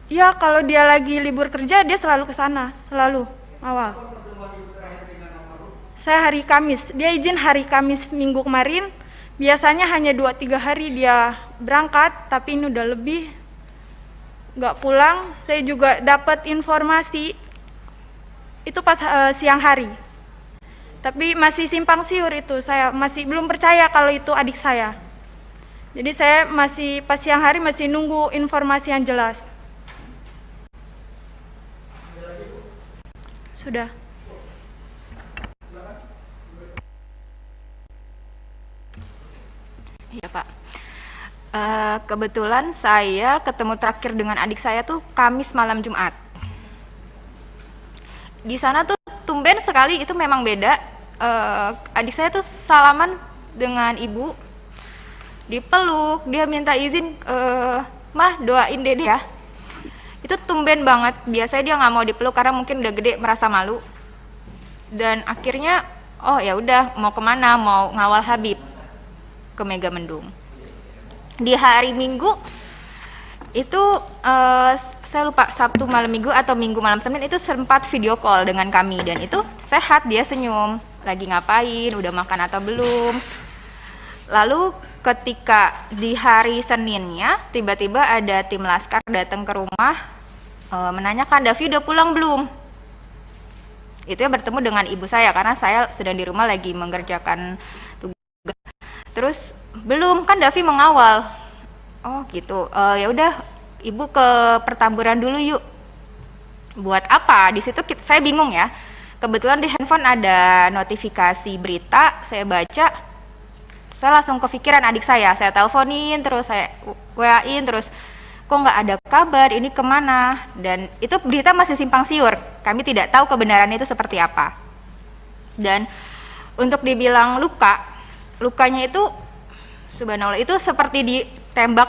Ya, kalau dia lagi libur kerja, dia selalu ke sana, selalu awal. Saya hari Kamis, dia izin hari Kamis minggu kemarin. Biasanya hanya 2-3 hari dia berangkat, tapi ini udah lebih nggak pulang. Saya juga dapat informasi itu pas siang hari. Tapi masih simpang siur itu, saya masih belum percaya kalau itu adik saya. Jadi saya masih pas siang hari masih nunggu informasi yang jelas. Sudah. Iya Pak. Kebetulan saya ketemu terakhir dengan adik saya tuh Kamis malam Jumat. Di sana tuh tumben sekali, itu memang beda. Adik saya tuh salaman dengan ibu, dipeluk, dia minta izin, mah doain dede ya. Itu tumben banget. Biasanya dia nggak mau dipeluk karena mungkin udah gede merasa malu. Dan akhirnya, oh ya udah, mau kemana? Mau ngawal Habib ke Megamendung. Di hari Minggu itu saya lupa Sabtu malam Minggu atau Minggu malam Senin itu sempat video call dengan kami, dan itu sehat, dia senyum, lagi ngapain, udah makan atau belum. Lalu ketika di hari Seninnya tiba-tiba ada tim laskar datang ke rumah, menanyakan Davi udah pulang belum. Itu ya bertemu dengan ibu saya karena saya sedang di rumah lagi mengerjakan tugas. Terus belum, kan Davi mengawal. Oh gitu. Ya udah, ibu ke pertamburan dulu yuk. Buat apa? Di situ saya bingung ya. Kebetulan di handphone ada notifikasi berita, saya baca. Saya langsung kepikiran adik saya teleponin terus, saya WA-in terus, kok nggak ada kabar, ini kemana? Dan itu berita masih simpang siur, kami tidak tahu kebenarannya itu seperti apa. Dan untuk dibilang lukanya itu subhanallah itu seperti ditembak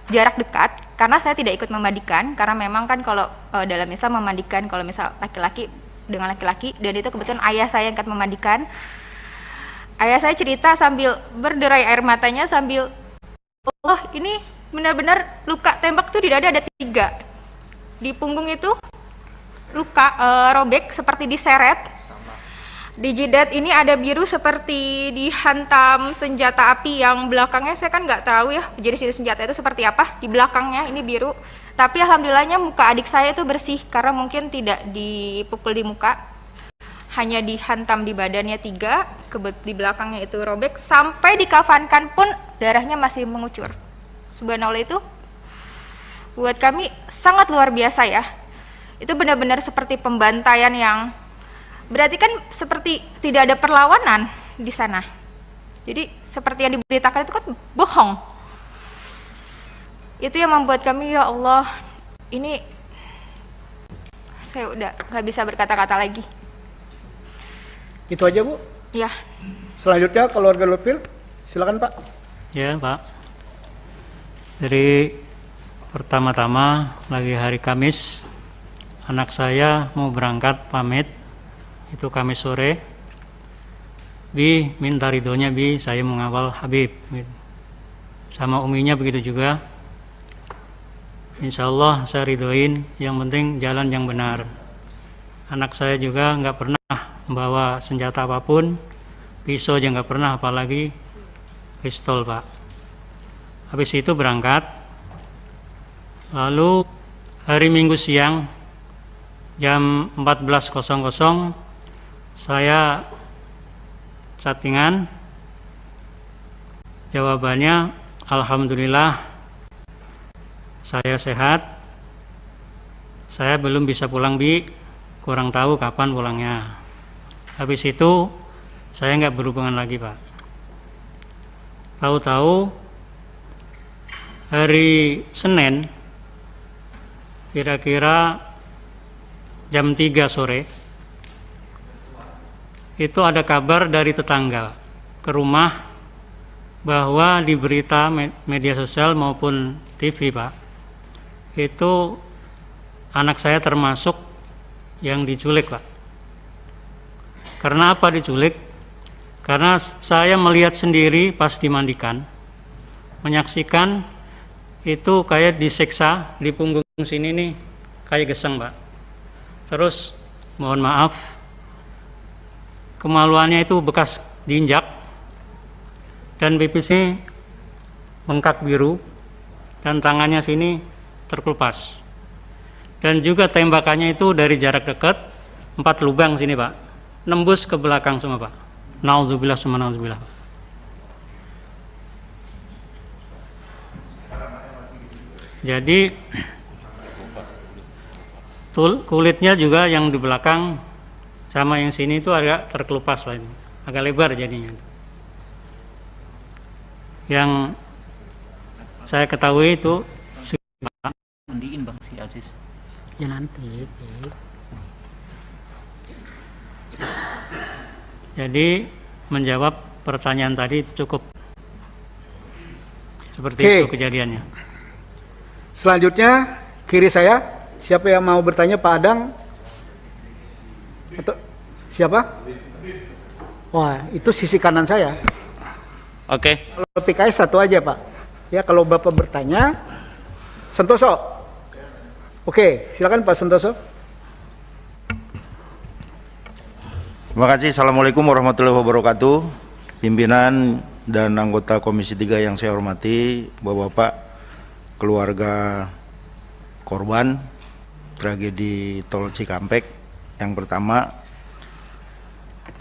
jarak dekat, karena saya tidak ikut memandikan, karena memang kan kalau dalam Islam memandikan kalau misal laki-laki dengan laki-laki, dan itu kebetulan ayah saya yang akan memandikan. Ayah saya cerita sambil berderai air matanya, sambil, oh ini benar-benar luka tembak tuh di dada ada 3, di punggung itu luka robek seperti diseret. Di jidat ini ada biru seperti dihantam senjata api, yang belakangnya saya kan nggak tahu ya jenis senjata itu seperti apa, di belakangnya ini biru. Tapi alhamdulillahnya muka adik saya itu bersih karena mungkin tidak dipukul di muka, hanya dihantam di badannya 3, di belakangnya itu robek, sampai dikafankan pun darahnya masih mengucur. Subhanallah, itu buat kami sangat luar biasa ya. Itu benar-benar seperti pembantaian, yang berarti kan seperti tidak ada perlawanan di sana. Jadi seperti yang diberitakan itu kan bohong. Itu yang membuat kami, ya Allah, ini saya udah nggak bisa berkata-kata lagi. Itu aja Bu? Ya. Selanjutnya keluarga Lutfil, silakan Pak. Ya Pak. Jadi pertama-tama lagi hari Kamis, anak saya mau berangkat pamit, itu Kamis sore. Bi minta ridhonya Bi, saya mengawal Habib. Sama uminya begitu juga. Insya Allah saya ridhoin, yang penting jalan yang benar. Anak saya juga nggak pernah membawa senjata apapun, pisau aja nggak pernah, apalagi pistol Pak. Habis itu berangkat. Lalu hari Minggu siang jam 14.00 saya chattingan, jawabannya alhamdulillah saya sehat, saya belum bisa pulang Bi, kurang tahu kapan pulangnya. Habis itu saya nggak berhubungan lagi Pak. Tahu-tahu hari Senin kira-kira jam 3 sore itu ada kabar dari tetangga ke rumah bahwa di berita media sosial maupun TV Pak, itu anak saya termasuk yang diculik Pak. Karena apa diculik? Karena saya melihat sendiri pas dimandikan, menyaksikan itu kayak disiksa di punggung sini nih kayak geseng, Pak. Terus mohon maaf, kemaluannya itu bekas diinjak dan pipisnya bengkak biru dan tangannya sini terkelupas. Dan juga tembakannya itu dari jarak dekat 4 lubang sini, Pak. Nembus ke belakang semua, Pak. Nauzubillah summa nauzubillah. Jadi kulitnya juga yang di belakang sama yang sini itu agak terkelupas lah, agak lebar jadinya. Yang saya ketahui itu mandiin Bang si Aziz. Ya nanti. Jadi menjawab pertanyaan tadi itu cukup seperti Oke. itu kejadiannya. Selanjutnya kiri saya, siapa yang mau bertanya? Pak Adang atau siapa? Wah, itu sisi kanan saya. Oke. Kalau PKS satu aja, Pak. Ya, kalau Bapak bertanya, Santoso. Oke, silakan Pak Santoso. Terima kasih. Assalamualaikum warahmatullahi wabarakatuh. Pimpinan dan anggota Komisi 3 yang saya hormati, Bapak-bapak, keluarga korban tragedi Tol Cikampek. Yang pertama,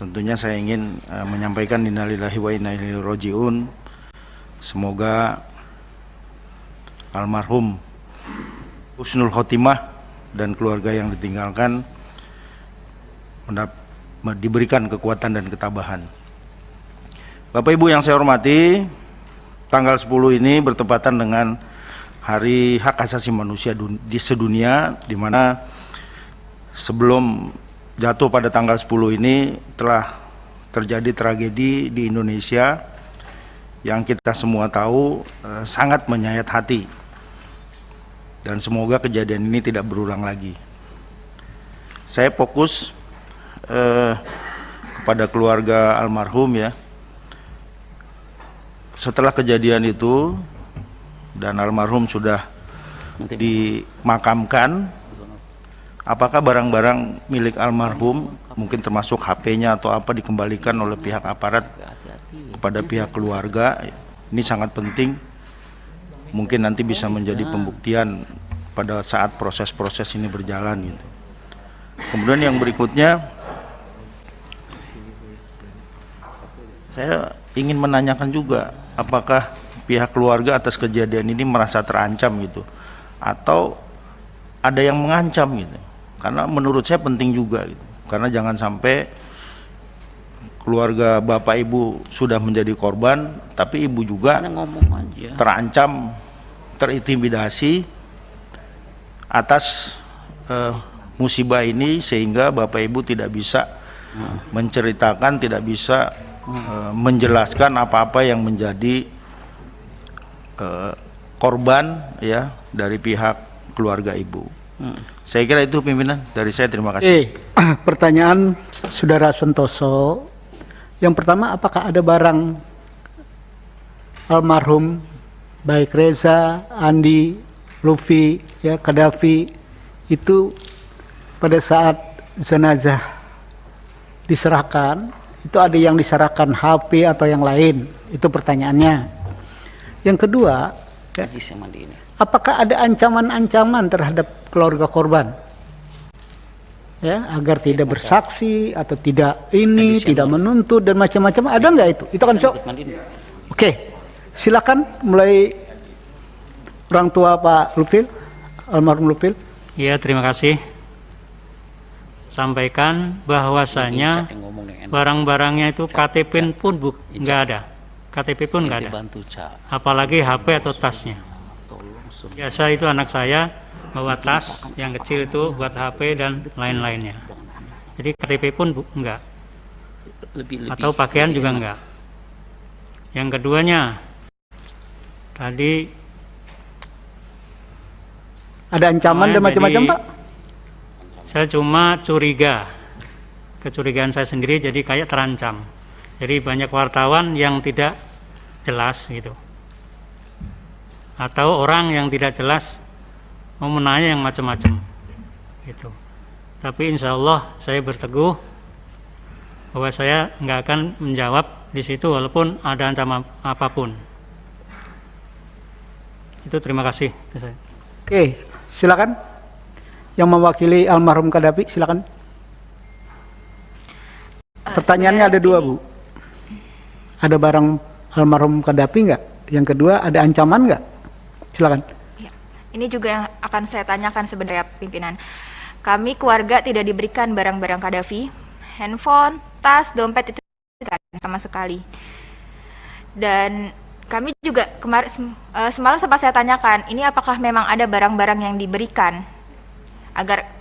tentunya saya ingin menyampaikan innalillahi wa inna ilaihi raji'un. Semoga almarhum husnul khotimah dan keluarga yang ditinggalkan diberikan kekuatan dan ketabahan. Bapak Ibu yang saya hormati, tanggal 10 ini bertepatan dengan Hari Hak Asasi Manusia di sedunia, di mana sebelum jatuh pada tanggal 10 ini telah terjadi tragedi di Indonesia yang kita semua tahu sangat menyayat hati, dan semoga kejadian ini tidak berulang lagi. Saya fokus kepada keluarga almarhum ya. Setelah kejadian itu dan almarhum sudah dimakamkan, apakah barang-barang milik almarhum, mungkin termasuk HP-nya atau apa, dikembalikan oleh pihak aparat kepada pihak keluarga? Ini sangat penting, mungkin nanti bisa menjadi pembuktian pada saat proses-proses ini berjalan gitu. Kemudian yang berikutnya, saya ingin menanyakan juga, apakah pihak keluarga atas kejadian ini merasa terancam gitu, atau ada yang mengancam gitu? Karena menurut saya penting juga gitu, karena jangan sampai keluarga Bapak Ibu sudah menjadi korban, tapi Ibu juga terancam, terintimidasi atas musibah ini, sehingga Bapak Ibu tidak bisa menceritakan, tidak bisa menjelaskan apa-apa yang menjadi korban ya dari pihak keluarga Ibu. Saya kira itu pimpinan dari saya, terima kasih. Pertanyaan Saudara Santoso. Yang pertama, apakah ada barang almarhum baik Reza, Andi, Lufi, ya, Kadafi itu pada saat jenazah diserahkan, itu ada yang diserahkan HP atau yang lain? Itu pertanyaannya. Yang kedua, ya, apakah ada ancaman-ancaman terhadap keluarga korban, ya, agar tidak bersaksi atau tidak ini, tidak menuntut dan macam-macam? Ada nggak itu? Itu kan, Sok? Oke, silakan mulai orang tua Pak Lufil, almarhum Lufil. Ya, terima kasih. Sampaikan bahwasanya barang-barangnya itu KTP pun nggak ada. KTP pun nggak ada, apalagi HP atau tasnya. Biasa itu anak saya bawa tas yang kecil itu buat HP dan lain-lainnya. Jadi KTP pun enggak, atau pakaian juga enggak. Yang keduanya, tadi ada ancaman dan macam-macam, Pak? Saya cuma curiga, kecurigaan saya sendiri, jadi kayak terancam. Jadi banyak wartawan yang tidak jelas gitu, atau orang yang tidak jelas mau menanya yang macam-macam gitu. Tapi insya Allah saya berteguh bahwa saya nggak akan menjawab di situ walaupun ada ancaman apapun. Itu terima kasih. Itu saya. Oke, silakan. Yang mewakili almarhum Qaddafi, silakan. Pertanyaannya ada dua, Bu. Ada barang almarhum Qaddafi nggak? Yang kedua, ada ancaman nggak? Silakan. Ya. Ini juga yang akan saya tanyakan sebenarnya pimpinan. Kami keluarga tidak diberikan barang-barang Qaddafi, handphone, tas, dompet itu tidak sama sekali. Dan kami juga semalam sempat saya tanyakan, ini apakah memang ada barang-barang yang diberikan?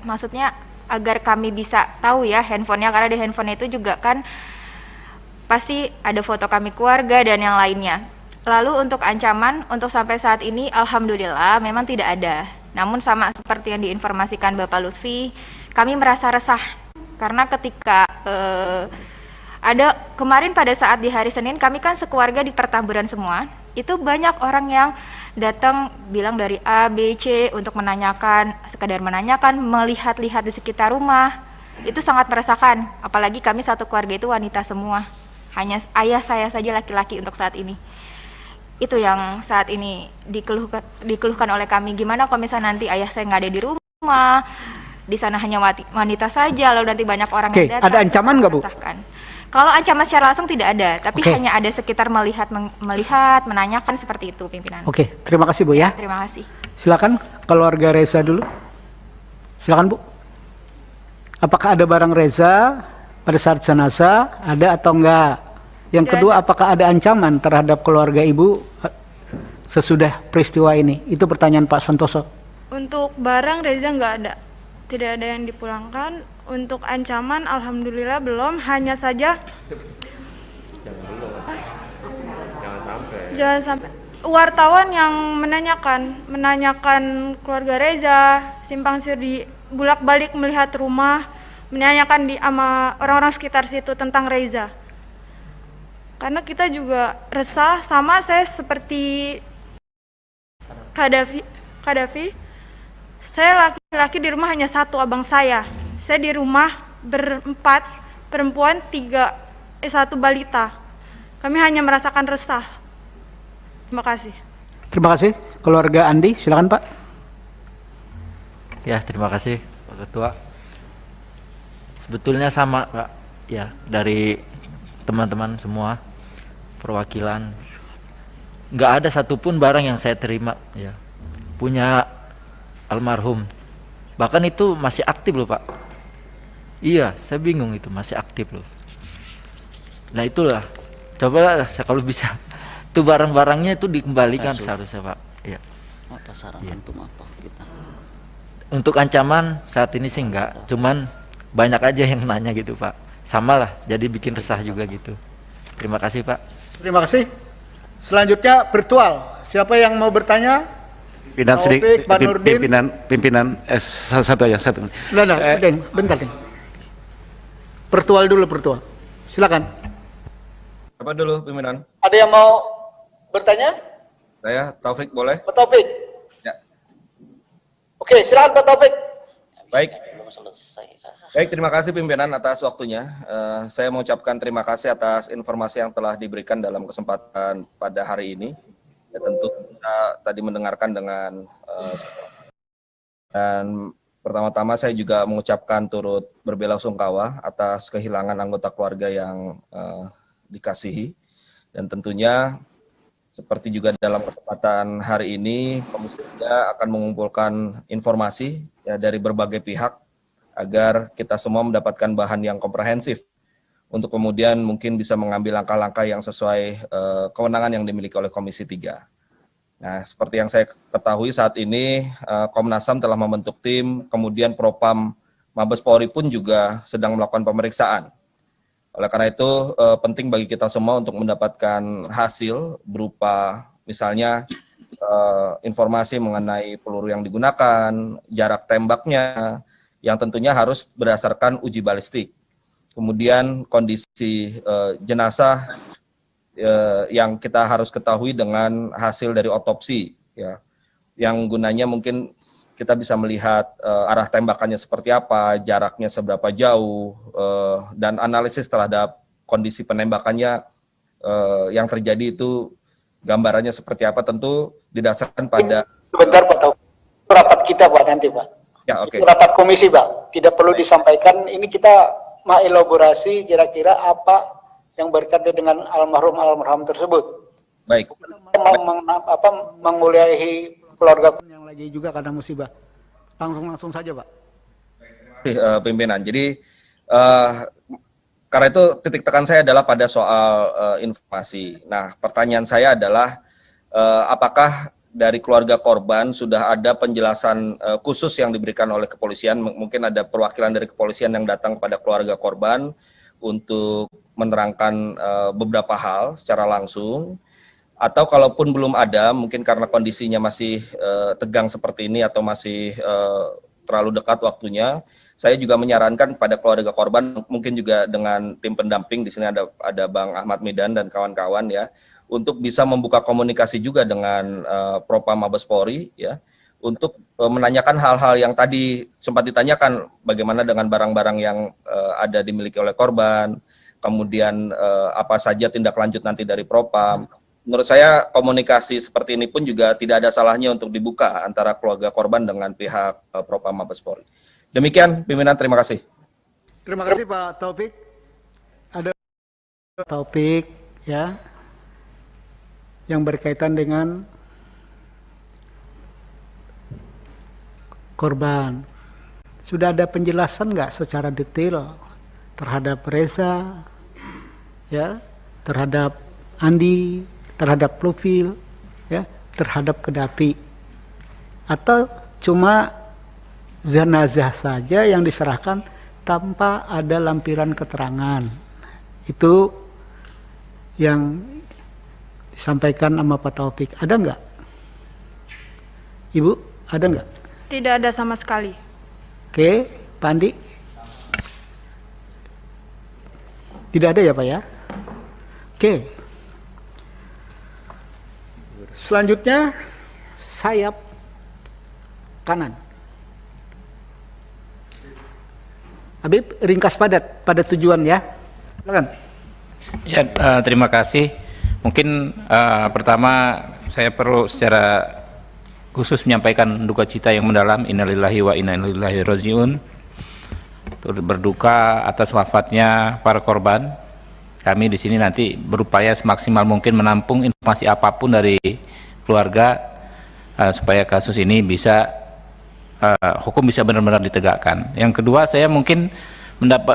Maksudnya agar kami bisa tahu ya handphonenya, karena di handphone itu juga kan pasti ada foto kami keluarga dan yang lainnya. Lalu untuk ancaman, untuk sampai saat ini alhamdulillah memang tidak ada. Namun sama seperti yang diinformasikan Bapak Lutfi, kami merasa resah karena ketika ada kemarin pada saat di hari Senin, kami kan sekeluarga di Pertamburan semua, itu banyak orang yang datang bilang dari A, B, C untuk menanyakan, sekadar menanyakan, melihat-lihat di sekitar rumah. Itu sangat meresahkan, apalagi kami satu keluarga itu wanita semua. Hanya ayah saya saja laki-laki untuk saat ini. Itu yang saat ini dikeluhkan oleh kami. Gimana kalau misalnya nanti ayah saya nggak ada di rumah, di sana hanya wanita saja, lalu nanti banyak orang yang datang. Ada ancaman nggak, Bu? Kalau ancaman secara langsung tidak ada, tapi hanya ada sekitar melihat, menanyakan seperti itu, pimpinan. Oke, terima kasih, Bu ya. Terima kasih. Silakan keluarga Reza dulu. Silakan, Bu. Apakah ada barang Reza pada saat jenazah? Ada atau enggak? Yang kedua, apakah ada ancaman terhadap keluarga Ibu sesudah peristiwa ini? Itu pertanyaan Pak Santoso. Untuk barang Reza nggak ada, tidak ada yang dipulangkan. Untuk ancaman alhamdulillah belum, hanya saja jangan sampai wartawan yang menanyakan keluarga Reza, simpang siur di bolak-balik melihat rumah, menanyakan sama orang-orang sekitar situ tentang Reza. Karena kita juga resah, sama saya seperti Qaddafi. Saya laki-laki di rumah hanya satu, abang saya. Saya di rumah berempat, perempuan 1 balita. Kami hanya merasakan resah. Terima kasih. Terima kasih. Keluarga Andi, silakan Pak. Ya, terima kasih Pak Ketua. Sebetulnya sama Pak, ya, dari teman-teman semua perwakilan, nggak ada satupun barang yang saya terima ya punya almarhum, bahkan itu masih aktif loh Pak. Iya, saya bingung, itu masih aktif loh. Nah itulah, cobalah kalau bisa itu barang-barangnya itu dikembalikan seharusnya Pak. Ya. Apa sarannya untuk apa kita? Untuk ancaman saat ini sih enggak, cuman banyak aja yang nanya gitu Pak. Sama lah, jadi bikin resah juga gitu. Terima kasih Pak. Terima kasih. Selanjutnya virtual. Siapa yang mau bertanya? Pimpinan satu aja satu. Bentar. Virtual dulu, virtual. Silakan. Apa dulu pimpinan? Ada yang mau bertanya? Saya Taufik, boleh? Pak Taufik. Ya. Oke, silakan Pak Taufik. Baik. Baik, terima kasih pimpinan atas waktunya. Saya mengucapkan terima kasih atas informasi yang telah diberikan dalam kesempatan pada hari ini. Ya, tentu kita tadi mendengarkan dengan dan pertama-tama saya juga mengucapkan turut berbelasungkawa atas kehilangan anggota keluarga yang dikasihi, dan tentunya seperti juga dalam kesempatan hari ini Komisi 3 akan mengumpulkan informasi ya dari berbagai pihak agar kita semua mendapatkan bahan yang komprehensif untuk kemudian mungkin bisa mengambil langkah-langkah yang sesuai kewenangan yang dimiliki oleh Komisi 3. Nah, seperti yang saya ketahui saat ini Komnas HAM telah membentuk tim, kemudian Propam Mabes Polri pun juga sedang melakukan pemeriksaan. Oleh karena itu penting bagi kita semua untuk mendapatkan hasil berupa misalnya informasi mengenai peluru yang digunakan, jarak tembaknya, yang tentunya harus berdasarkan uji balistik. Kemudian kondisi jenazah yang kita harus ketahui dengan hasil dari otopsi, ya, yang gunanya mungkin kita bisa melihat arah tembakannya seperti apa, jaraknya seberapa jauh, dan analisis terhadap kondisi penembakannya yang terjadi itu gambarannya seperti apa, tentu didasarkan pada... Sebentar Pak Taufik, rapat kita Pak nanti Pak. Ya, oke. Rapat komisi Pak, tidak perlu disampaikan, ini kita mengelaborasi kira-kira apa yang berkaitan dengan almarhum tersebut. Baik. Menguliahi keluarga yang lagi juga karena musibah. Langsung saja Pak. Pimpinan. Jadi karena itu titik tekan saya adalah pada soal informasi. Nah, pertanyaan saya adalah apakah dari keluarga korban sudah ada penjelasan khusus yang diberikan oleh kepolisian? Mungkin ada perwakilan dari kepolisian yang datang pada keluarga korban untuk menerangkan beberapa hal secara langsung. Atau kalaupun belum ada, mungkin karena kondisinya masih tegang seperti ini atau masih terlalu dekat waktunya, saya juga menyarankan pada keluarga korban, mungkin juga dengan tim pendamping, di sini ada Bang Ahmad Midan dan kawan-kawan ya, untuk bisa membuka komunikasi juga dengan Propam Mabes Polri ya, untuk menanyakan hal-hal yang tadi sempat ditanyakan, bagaimana dengan barang-barang yang ada dimiliki oleh korban, kemudian apa saja tindak lanjut nanti dari Propam. Menurut saya komunikasi seperti ini pun juga tidak ada salahnya untuk dibuka antara keluarga korban dengan pihak Propam Mabes Polri. Demikian pimpinan, terima kasih. Terima kasih Pak Taufik. Ada Taufik ya yang berkaitan dengan korban. Sudah ada penjelasan nggak secara detail terhadap Reza, ya, terhadap Andi, terhadap Profil, ya, terhadap Kedafi, atau cuma jenazah saja yang diserahkan tanpa ada lampiran keterangan? Itu yang disampaikan sama Pak Taufik. Ada nggak? Ibu, ada nggak? Tidak ada sama sekali. Oke, Pak Andi? Tidak ada ya Pak ya? Oke. Selanjutnya sayap kanan. Habib, ringkas padat pada tujuan ya. Silakan. Ya, terima kasih. Mungkin pertama saya perlu secara khusus menyampaikan duka cita yang mendalam, innalillahi wa inna ilaihi rajiun. Turut berduka atas wafatnya para korban. Kami di sini nanti berupaya semaksimal mungkin menampung informasi apapun dari keluarga supaya kasus ini bisa hukum bisa benar-benar ditegakkan. Yang kedua, saya mungkin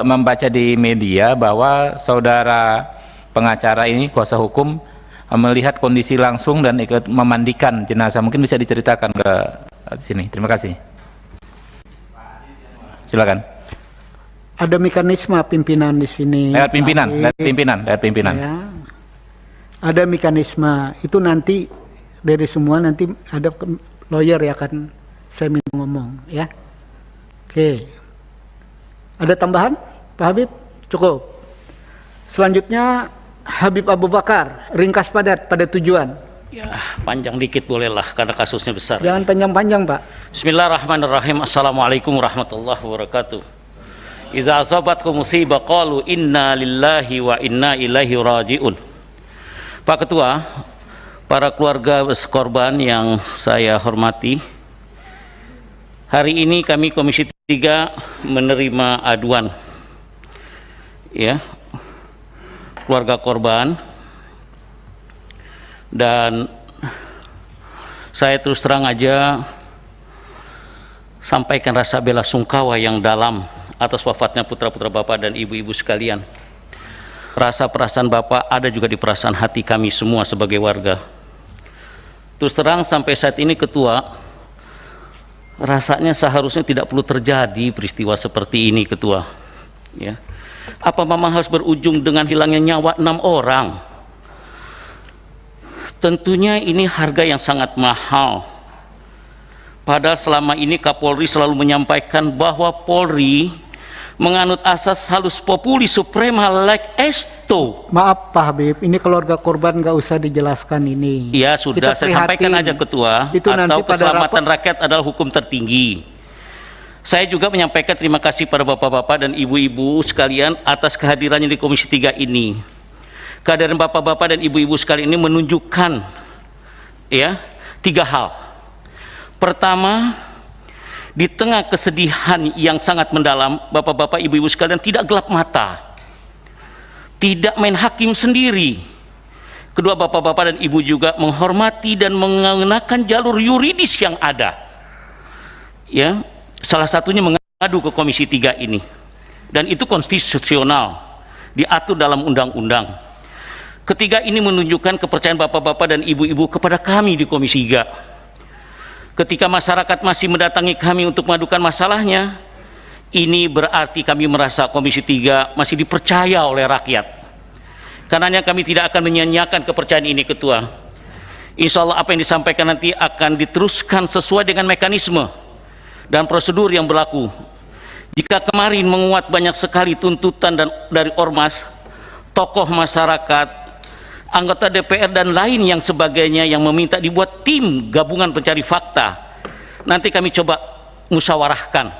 membaca di media bahwa saudara pengacara ini, kuasa hukum, melihat kondisi langsung dan ikut memandikan jenazah. Mungkin bisa diceritakan ke sini. Terima kasih. Silakan. Ada mekanisme pimpinan di sini. Lewat pimpinan. Ya. Ada mekanisme itu nanti dari semua, nanti ada lawyer ya akan saya minta ngomong ya. Oke. Ada tambahan Pak Habib? Cukup. Selanjutnya Habib Abu Bakar, ringkas padat pada tujuan. Ya, panjang dikit bolehlah karena kasusnya besar. Jangan panjang-panjang Pak. Bismillahirrahmanirrahim. Assalamualaikum warahmatullahi wabarakatuh. Iza asabatkum musibah qalu inna lillahi wa inna ilaihi rajiun. Pak Ketua, para keluarga korban yang saya hormati, hari ini kami Komisi 3 menerima aduan ya keluarga korban, dan saya terus terang aja sampaikan rasa bela sungkawa yang dalam atas wafatnya putra-putra Bapak dan ibu-ibu sekalian. Rasa perasaan Bapak ada juga di perasaan hati kami semua sebagai warga. Terus terang sampai saat ini Ketua, rasanya seharusnya tidak perlu terjadi peristiwa seperti ini Ketua ya. Apa memang harus berujung dengan hilangnya nyawa 6 orang? Tentunya ini harga yang sangat mahal. Padahal selama ini Kapolri selalu menyampaikan bahwa Polri menganut asas halus populi suprema leg esto. Maaf Pak Habib, ini keluarga korban nggak usah dijelaskan ini. Ya sudah, Kita saya sampaikan prihatin. aja Ketua, Itu nanti atau pada keselamatan rakyat adalah hukum tertinggi. Saya juga menyampaikan terima kasih pada bapak-bapak dan ibu-ibu sekalian atas kehadirannya di Komisi 3 ini. Kehadiran bapak-bapak dan ibu-ibu sekalian ini menunjukkan ya 3 hal. Pertama, di tengah kesedihan yang sangat mendalam, bapak-bapak, ibu-ibu sekalian tidak gelap mata, tidak main hakim sendiri. Kedua, bapak-bapak dan ibu juga menghormati dan mengenakan jalur yuridis yang ada. Ya, salah satunya mengadu ke Komisi 3 ini. Dan itu konstitusional, diatur dalam undang-undang. Ketiga, ini menunjukkan kepercayaan bapak-bapak dan ibu-ibu kepada kami di Komisi 3. Ketika masyarakat masih mendatangi kami untuk mengadukan masalahnya, ini berarti kami merasa Komisi 3 masih dipercaya oleh rakyat. Karenanya kami tidak akan menyia-nyiakan kepercayaan ini, Ketua. Insya Allah apa yang disampaikan nanti akan diteruskan sesuai dengan mekanisme dan prosedur yang berlaku. Jika kemarin menguat banyak sekali tuntutan dari ormas, tokoh masyarakat, anggota DPR dan lain yang sebagainya yang meminta dibuat tim gabungan pencari fakta, nanti kami coba musyawarahkan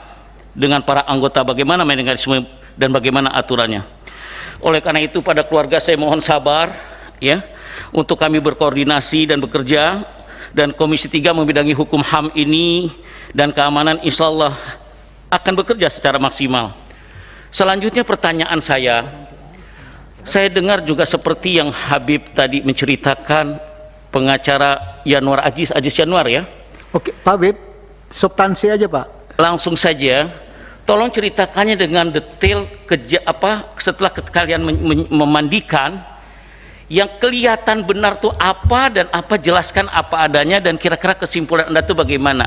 dengan para anggota bagaimana mekanisme dan bagaimana aturannya. Oleh karena itu pada keluarga saya mohon sabar ya untuk kami berkoordinasi dan bekerja, dan Komisi 3 membidangi hukum HAM ini dan keamanan insya Allah akan bekerja secara maksimal. Selanjutnya pertanyaan saya dengar juga seperti yang Habib tadi menceritakan, pengacara Yanuar Aziz Yanuar ya. Oke, Pak Habib, substansi aja Pak. Langsung saja, tolong ceritakannya dengan detail setelah kalian memandikan, yang kelihatan benar tuh apa dan apa, jelaskan apa adanya dan kira-kira kesimpulan Anda tuh bagaimana.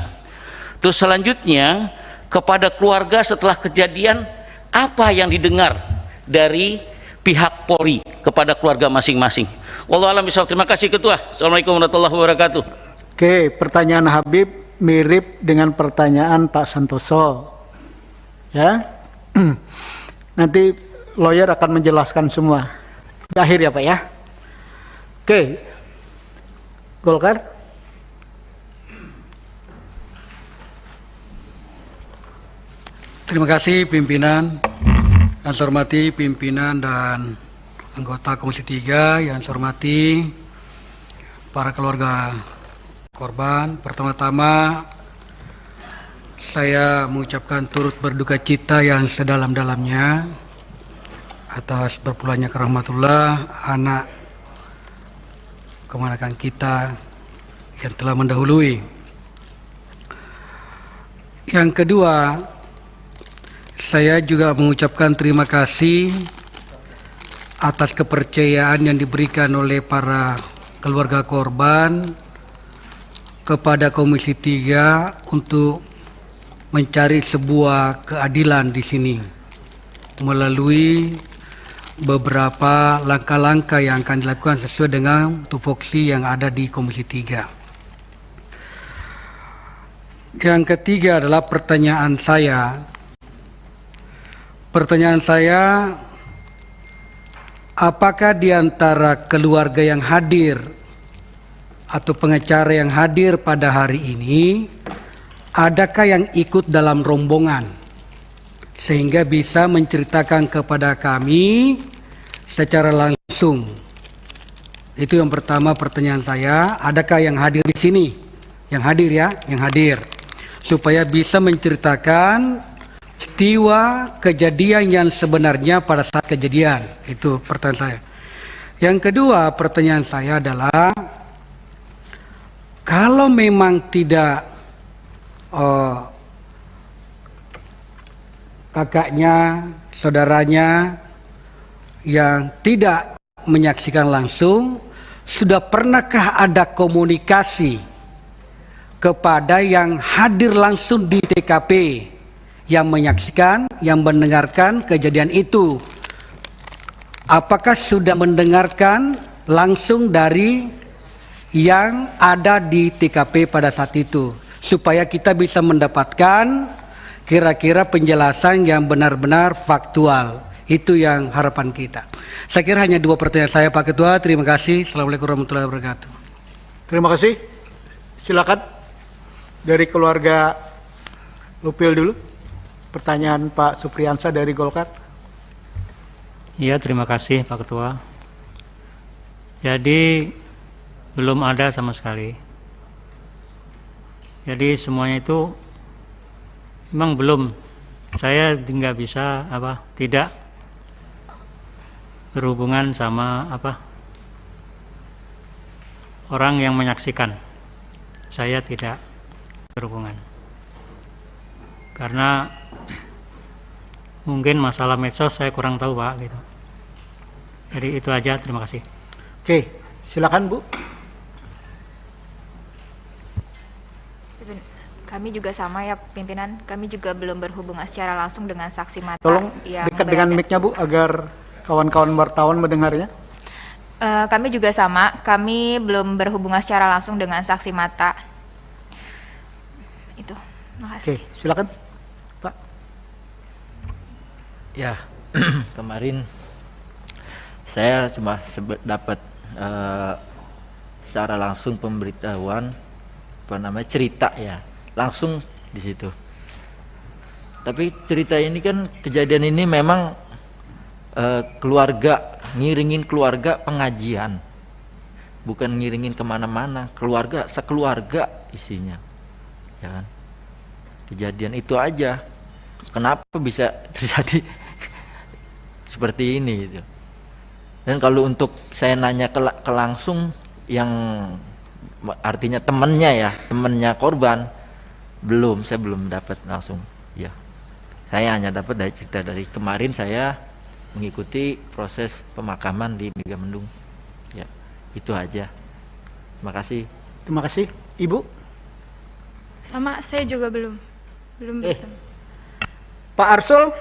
Terus selanjutnya kepada keluarga setelah kejadian, apa yang didengar dari pihak Polri kepada keluarga masing-masing. Wallahu a'lam bishawab. Terima kasih Ketua. Assalamualaikum warahmatullahi wabarakatuh. Oke, pertanyaan Habib mirip dengan pertanyaan Pak Santoso. Ya. Nanti lawyer akan menjelaskan semua. Di akhir ya Pak ya. Oke. Golkar. Terima kasih pimpinan. Yang saya hormati pimpinan dan anggota Komisi 3, yang saya hormati para keluarga korban. Pertama-tama saya mengucapkan turut berduka cita yang sedalam-dalamnya atas berpulangnya ke rahmatullah anak keponakan kita yang telah mendahului. Yang kedua, saya juga mengucapkan terima kasih atas kepercayaan yang diberikan oleh para keluarga korban kepada Komisi 3 untuk mencari sebuah keadilan di sini melalui beberapa langkah-langkah yang akan dilakukan sesuai dengan tupoksi yang ada di Komisi 3. Yang ketiga adalah pertanyaan saya, apakah di antara keluarga yang hadir atau pengacara yang hadir pada hari ini, adakah yang ikut dalam rombongan sehingga bisa menceritakan kepada kami secara langsung? Itu yang pertama pertanyaan saya, adakah yang hadir di sini? Yang hadir ya, yang hadir. Supaya bisa menceritakan peristiwa kejadian yang sebenarnya pada saat kejadian. Itu pertanyaan saya. Yang kedua pertanyaan saya adalah, kalau memang tidak kakaknya, saudaranya yang tidak menyaksikan langsung, sudah pernahkah ada komunikasi kepada yang hadir langsung di TKP, yang menyaksikan, yang mendengarkan kejadian itu? Apakah sudah mendengarkan langsung dari yang ada di TKP pada saat itu, supaya kita bisa mendapatkan kira-kira penjelasan yang benar-benar faktual. Itu yang harapan kita. Saya kira hanya 2 pertanyaan saya, Pak Ketua. Terima kasih. Assalamualaikum warahmatullahi wabarakatuh. Terima kasih. Silakan dari keluarga Lupil dulu. Pertanyaan Pak Supriyansa dari Golkar. Iya, terima kasih Pak Ketua. Jadi belum ada sama sekali. Jadi semuanya itu memang belum. Saya nggak bisa tidak berhubungan sama orang yang menyaksikan. Saya tidak berhubungan. Karena mungkin masalah medsos saya kurang tahu Pak gitu. Jadi itu aja, terima kasih. Oke, silakan Bu. Kami juga sama ya pimpinan, kami juga belum berhubungan secara langsung dengan saksi mata. Tolong yang dekat dengan mic-nya Bu agar kawan-kawan wartawan mendengarnya. Kami juga sama, kami belum berhubungan secara langsung dengan saksi mata. Itu, makasih. Oke, silakan Pak. Ya, kemarin saya cuma dapat secara langsung pemberitahuan cerita ya, langsung di situ. Tapi cerita ini kan, kejadian ini memang keluarga, ngiringin keluarga pengajian, bukan ngiringin kemana-mana, keluarga, sekeluarga isinya, ya kan. Kejadian itu aja, kenapa bisa terjadi seperti ini gitu. Dan kalau untuk saya nanya ke langsung yang artinya temennya korban, saya belum dapat langsung ya. Saya hanya dapat dari cerita dari kemarin saya mengikuti proses pemakaman di Megamendung ya, itu aja. Terima kasih. Terima kasih. Ibu. Sama, saya juga belum bertemu. Pak Arsul.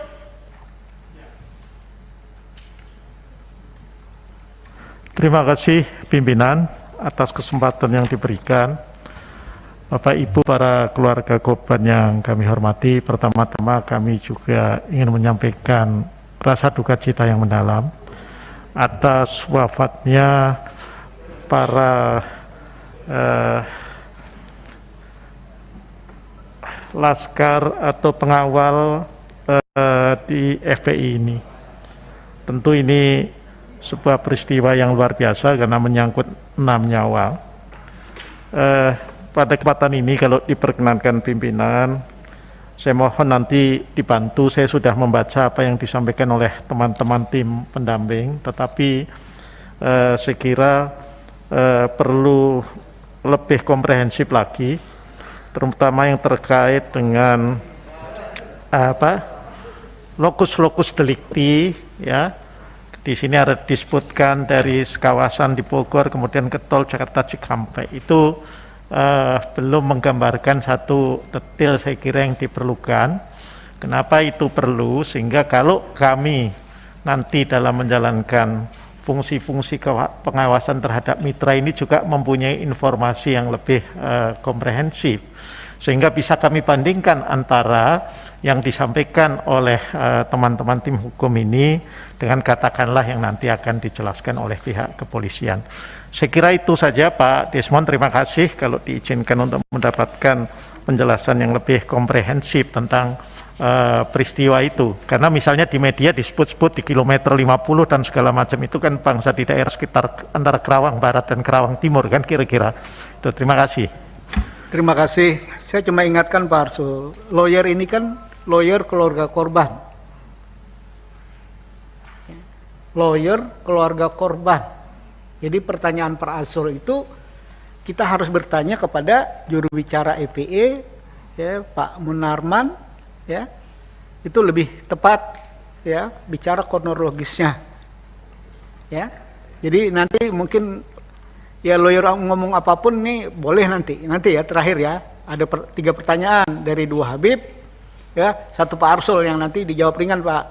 Terima kasih pimpinan atas kesempatan yang diberikan. Bapak Ibu, para keluarga korban yang kami hormati, pertama-tama kami juga ingin menyampaikan rasa duka cita yang mendalam atas wafatnya para laskar atau pengawal di FPI ini. Tentu ini sebuah peristiwa yang luar biasa karena menyangkut 6 nyawa. Pada kesempatan ini kalau diperkenankan pimpinan, saya mohon nanti dibantu. Saya sudah membaca apa yang disampaikan oleh teman-teman tim pendamping, tetapi saya kira perlu lebih komprehensif lagi, terutama yang terkait dengan lokus delikti ya. Di sini ada disebutkan dari kawasan di Bogor kemudian ke tol Jakarta Cikampek, itu belum menggambarkan satu detail saya kira yang diperlukan. Kenapa itu perlu? Sehingga kalau kami nanti dalam menjalankan fungsi-fungsi pengawasan terhadap mitra ini juga mempunyai informasi yang lebih komprehensif, sehingga bisa kami bandingkan antara yang disampaikan oleh teman-teman tim hukum ini dengan katakanlah yang nanti akan dijelaskan oleh pihak kepolisian. Saya kira itu saja Pak Desmond, terima kasih kalau diizinkan untuk mendapatkan penjelasan yang lebih komprehensif tentang peristiwa itu. Karena misalnya di media disebut-sebut di kilometer 50 dan segala macam itu kan bangsa di daerah sekitar antara Kerawang Barat dan Kerawang Timur kan kira-kira. Itu, terima kasih. Terima kasih. Saya cuma ingatkan Pak Arsul, lawyer ini kan lawyer keluarga korban. Lawyer keluarga korban. Jadi pertanyaan Pak Arsul itu kita harus bertanya kepada juru bicara EPE, ya, Pak Munarman, ya, itu lebih tepat, ya, bicara kronologisnya, ya. Jadi nanti mungkin ya lawyer ngomong apapun nih boleh nanti ya terakhir ya ada 3 pertanyaan dari 2 Habib, ya, 1 Pak Arsul yang nanti dijawab ringan Pak.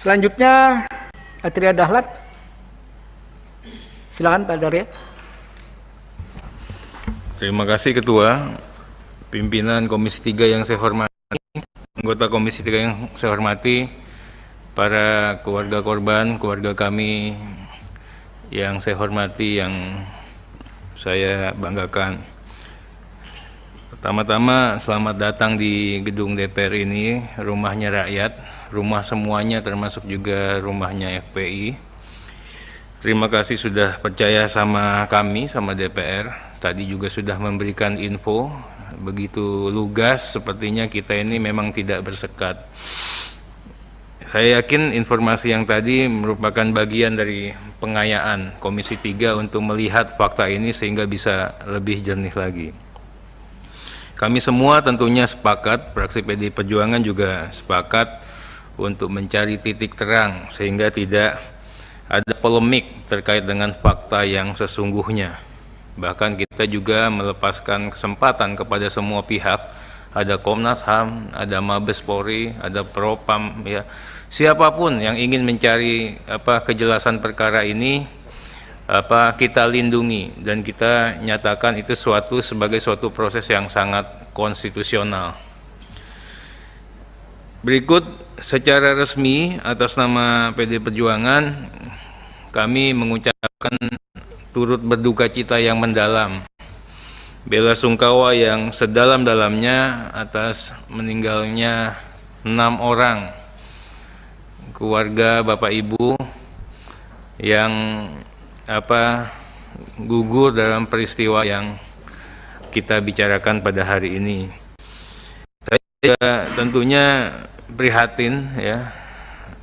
Selanjutnya Atria Dahlan, silakan Pak Darya. Terima kasih Ketua. pimpinan Komisi 3 yang saya hormati, anggota Komisi 3 yang saya hormati, para keluarga korban, keluarga kami yang saya hormati, yang saya banggakan. Pertama-tama, selamat datang di gedung DPR ini, rumahnya rakyat, rumah semuanya termasuk juga rumahnya FPI. Terima kasih sudah percaya sama kami, sama DPR. Tadi juga sudah memberikan info, begitu lugas, sepertinya kita ini memang tidak bersekat. Saya yakin informasi yang tadi merupakan bagian dari pengayaan Komisi 3 untuk melihat fakta ini sehingga bisa lebih jernih lagi. Kami semua tentunya sepakat, fraksi PDI Perjuangan juga sepakat untuk mencari titik terang sehingga tidak ada polemik terkait dengan fakta yang sesungguhnya. Bahkan kita juga melepaskan kesempatan kepada semua pihak, ada Komnas HAM, ada Mabes Polri, ada Propam, ya, siapapun yang ingin mencari kejelasan perkara ini, kita lindungi dan kita nyatakan itu sebagai suatu proses yang sangat konstitusional. Berikut secara resmi atas nama PDI Perjuangan kami mengucapkan turut berduka cita yang mendalam, bela sungkawa yang sedalam-dalamnya atas meninggalnya 6 orang keluarga Bapak Ibu yang gugur dalam peristiwa yang kita bicarakan pada hari ini. Saya tentunya prihatin, ya,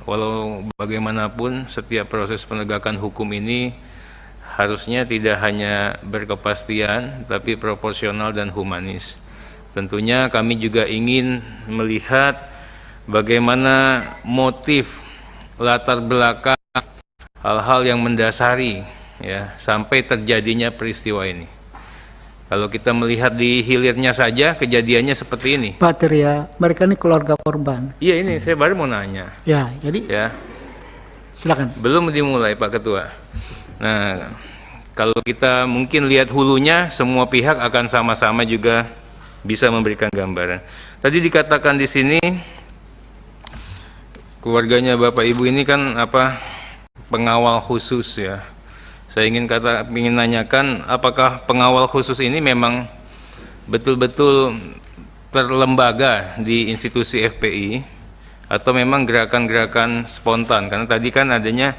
walau bagaimanapun setiap proses penegakan hukum ini harusnya tidak hanya berkepastian tapi proporsional dan humanis. Tentunya kami juga ingin melihat bagaimana motif, latar belakang, hal-hal yang mendasari, ya, sampai terjadinya peristiwa ini. Kalau kita melihat di hilirnya saja kejadiannya seperti ini. Pak Tirya, mereka ini keluarga korban. Iya, ini saya baru mau nanya. Ya, jadi Ya, silakan. belum dimulai Pak Ketua. Nah, kalau kita mungkin lihat hulunya, semua pihak akan sama-sama juga bisa memberikan gambaran. Tadi dikatakan di sini keluarganya Bapak Ibu ini kan pengawal khusus, ya. Saya ingin nanyakan, apakah pengawal khusus ini memang betul-betul terlembaga di institusi FPI atau memang gerakan-gerakan spontan? Karena tadi kan adanya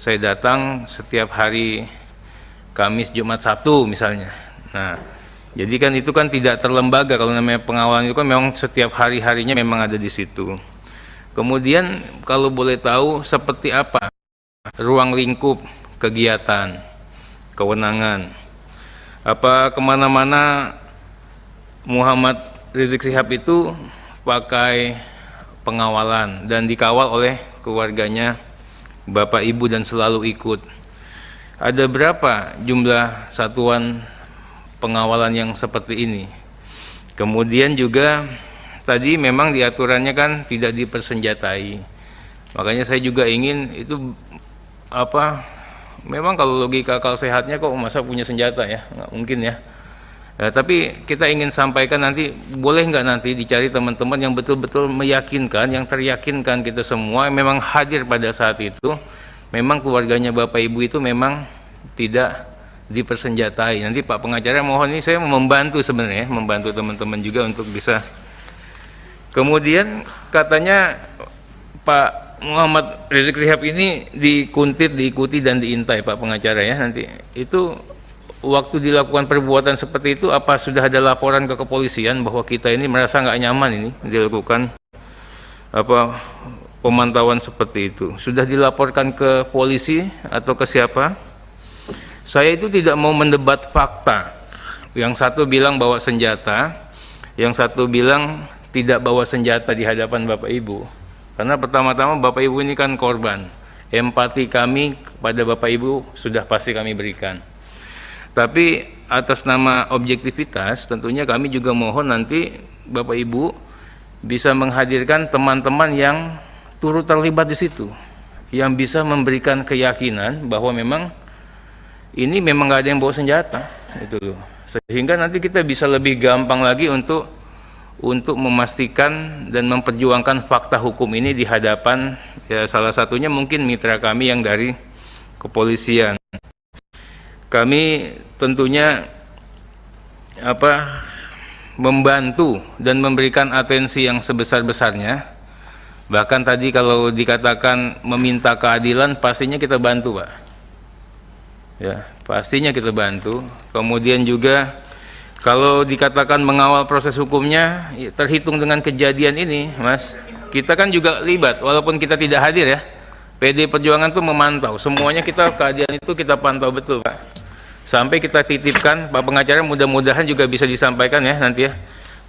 saya datang setiap hari Kamis, Jumat, Sabtu misalnya. Nah, jadi kan itu kan tidak terlembaga. Kalau namanya pengawalan itu kan memang setiap hari-harinya memang ada di situ. Kemudian kalau boleh tahu seperti apa ruang lingkup kegiatan, kewenangan, kemana-mana Muhammad Rizik Syihab itu pakai pengawalan dan dikawal oleh keluarganya Bapak Ibu dan selalu ikut. Ada berapa jumlah satuan pengawalan yang seperti ini? Kemudian juga tadi memang diaturannya kan tidak dipersenjatai. Makanya saya juga ingin itu memang kalau logika akal sehatnya kok masa punya senjata, ya, nggak mungkin, ya. Tapi kita ingin sampaikan nanti, boleh nggak nanti dicari teman-teman yang betul-betul meyakinkan, yang teryakinkan kita semua memang hadir pada saat itu, memang keluarganya Bapak Ibu itu memang tidak dipersenjatai. Nanti Pak Pengacara mohon, ini saya membantu sebenarnya, membantu teman-teman juga untuk bisa. Kemudian katanya Pak Muhammad Rizik Syihab ini dikuntit, diikuti dan diintai, Pak Pengacara, ya. Nanti itu waktu dilakukan perbuatan seperti itu, apa sudah ada laporan ke kepolisian bahwa kita ini merasa nggak nyaman ini dilakukan pemantauan seperti itu? Sudah dilaporkan ke polisi atau ke siapa? Saya itu tidak mau mendebat fakta. Yang satu bilang bawa senjata, yang satu bilang tidak bawa senjata di hadapan Bapak Ibu. Karena pertama-tama Bapak Ibu ini kan korban. Empati kami kepada Bapak Ibu sudah pasti kami berikan. Tapi atas nama objektivitas, tentunya kami juga mohon nanti Bapak Ibu bisa menghadirkan teman-teman yang turut terlibat di situ, yang bisa memberikan keyakinan bahwa memang ini memang nggak ada yang bawa senjata, itu loh. Sehingga nanti kita bisa lebih gampang lagi untuk untuk memastikan dan memperjuangkan fakta hukum ini di hadapan, ya, salah satunya mungkin mitra kami yang dari kepolisian. Kami tentunya membantu dan memberikan atensi yang sebesar-besarnya. Bahkan tadi kalau dikatakan meminta keadilan, pastinya kita bantu, Pak. Ya, pastinya kita bantu. Kemudian juga kalau dikatakan mengawal proses hukumnya, ya, terhitung dengan kejadian ini, Mas, kita kan juga libat, walaupun kita tidak hadir ya. PD Perjuangan tuh memantau, semuanya keadilan itu kita pantau betul, Pak. Sampai kita titipkan, Pak Pengacara, mudah-mudahan juga bisa disampaikan ya nanti ya.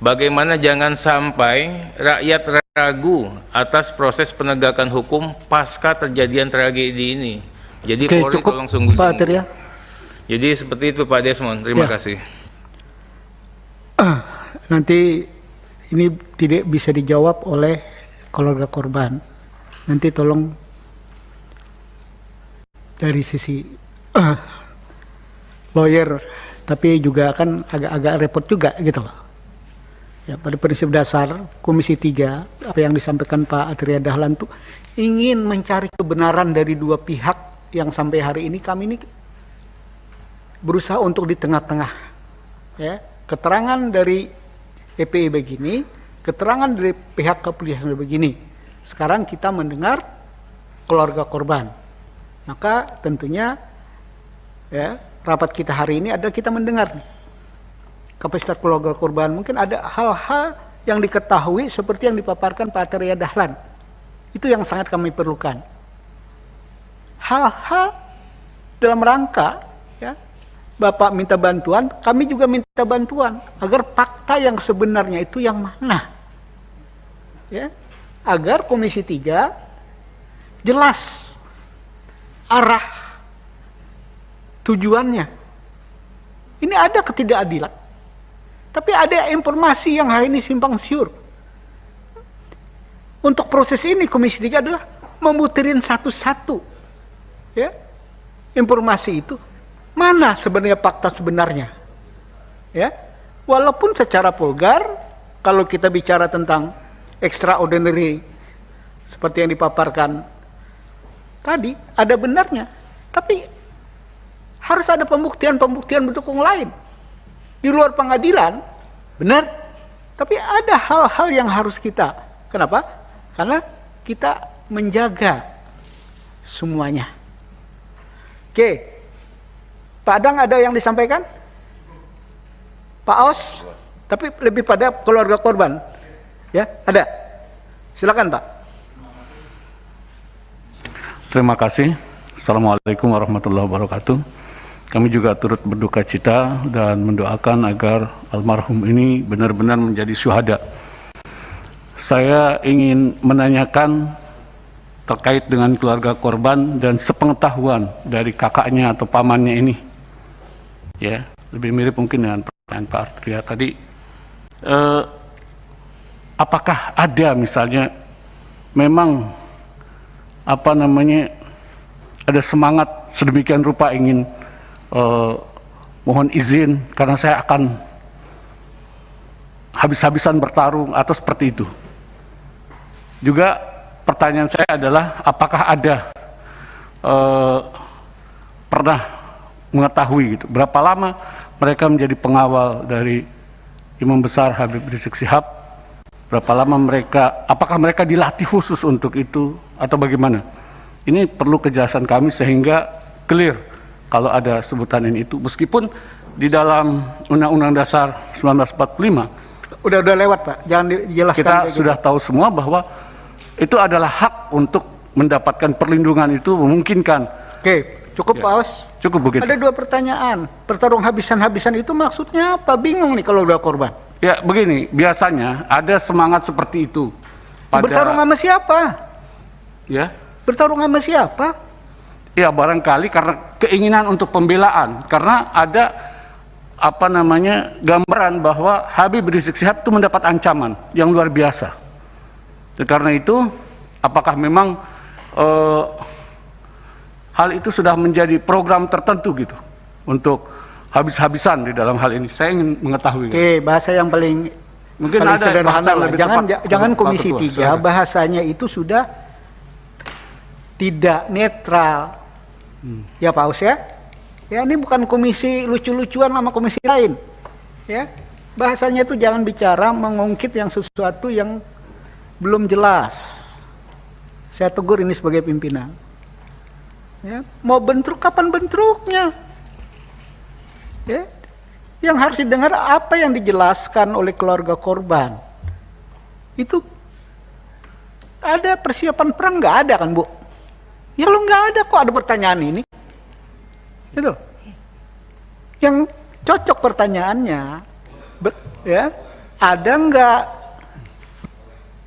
Bagaimana jangan sampai rakyat ragu atas proses penegakan hukum pasca terjadian tragedi ini. Jadi Polri tolong sungguh-sungguh. Jadi seperti itu Pak Desmond, terima kasih. Nanti ini tidak bisa dijawab oleh keluarga korban. Nanti tolong dari sisi lawyer, tapi juga kan agak-agak repot juga gitu loh. Ya, pada prinsip dasar Komisi 3, apa yang disampaikan Pak Atria Dahlan itu ingin mencari kebenaran dari dua pihak yang sampai hari ini kami ini berusaha untuk di tengah-tengah. Ya, keterangan dari EPI begini, keterangan dari pihak kepolisian begini. Sekarang kita mendengar keluarga korban. Maka tentunya ya, rapat kita hari ini adalah kita mendengar kapasitas keluarga korban. Mungkin ada hal-hal yang diketahui seperti yang dipaparkan Pak Atria Dahlan. Itu yang sangat kami perlukan. Hal-hal dalam rangka ya, Bapak minta bantuan, kami juga minta bantuan agar fakta yang sebenarnya itu yang mana, ya, agar Komisi 3 jelas arah tujuannya. Ini ada ketidakadilan, tapi ada informasi yang hari ini simpang siur. Untuk proses ini Komisi 3 adalah memutirin satu-satu ya, informasi itu mana sebenarnya fakta sebenarnya, ya, walaupun secara vulgar kalau kita bicara tentang extraordinary seperti yang dipaparkan tadi ada benarnya, tapi harus ada pembuktian mendukung lain di luar pengadilan, benar, tapi ada hal-hal yang harus kita, kenapa? Karena kita menjaga semuanya. Oke, Pak Adang ada yang disampaikan? Pak Os, tapi lebih pada keluarga korban, ya, ada. Silakan Pak. Terima kasih. Assalamualaikum warahmatullahi wabarakatuh. Kami juga turut berduka cita dan mendoakan agar almarhum ini benar-benar menjadi syuhada. Saya ingin menanyakan terkait dengan keluarga korban dan sepengetahuan dari kakaknya atau pamannya ini. Ya, lebih mirip mungkin dengan pertanyaan Pak Atria tadi. Apakah ada misalnya memang ada semangat sedemikian rupa ingin mohon izin karena saya akan habis-habisan bertarung atau seperti itu. Juga pertanyaan saya adalah apakah ada pernah mengetahui gitu, berapa lama mereka menjadi pengawal dari Imam Besar Habib Rizik Syihab, berapa lama mereka, apakah mereka dilatih khusus untuk itu atau bagaimana? Ini perlu kejelasan kami sehingga clear kalau ada sebutan ini itu, meskipun di dalam Undang-Undang Dasar 1945 udah lewat Pak, jangan dijelaskan. Kita sudah tahu semua bahwa itu adalah hak untuk mendapatkan perlindungan, itu memungkinkan. Oke, cukup ya, Pak Os. Cukup begitu. Ada dua pertanyaan. Pertarung habisan-habisan itu maksudnya apa? Bingung nih kalau udah korban. Ya begini, biasanya ada semangat seperti itu. Bertarung sama siapa? Ya. Bertarung sama siapa? Ya barangkali karena keinginan untuk pembelaan. Karena ada gambaran bahwa Habib Rizik Syihab itu mendapat ancaman yang luar biasa. Karena itu, apakah memang hal itu sudah menjadi program tertentu gitu untuk habis-habisan di dalam hal ini? Saya ingin mengetahui. Oke, bahasa yang paling Mungkin paling ada sederhana bahasa lah. lebih Jangan tepat, jangan Pak Komisi Ketua, 3 silakan. bahasanya itu sudah tidak netral. Ya Pak Aus ya. Ya ini bukan komisi lucu-lucuan sama komisi lain. Ya. Bahasanya itu jangan bicara mengungkit yang sesuatu yang belum jelas. Saya tegur ini sebagai pimpinan. Ya, mau bentrok kapan bentroknya? Ya. Yang harus didengar apa yang dijelaskan oleh keluarga korban. Itu ada persiapan perang nggak ada kan Bu? Ya lo nggak ada kok ada pertanyaan ini. Gitu. Yang cocok pertanyaannya, ya ada nggak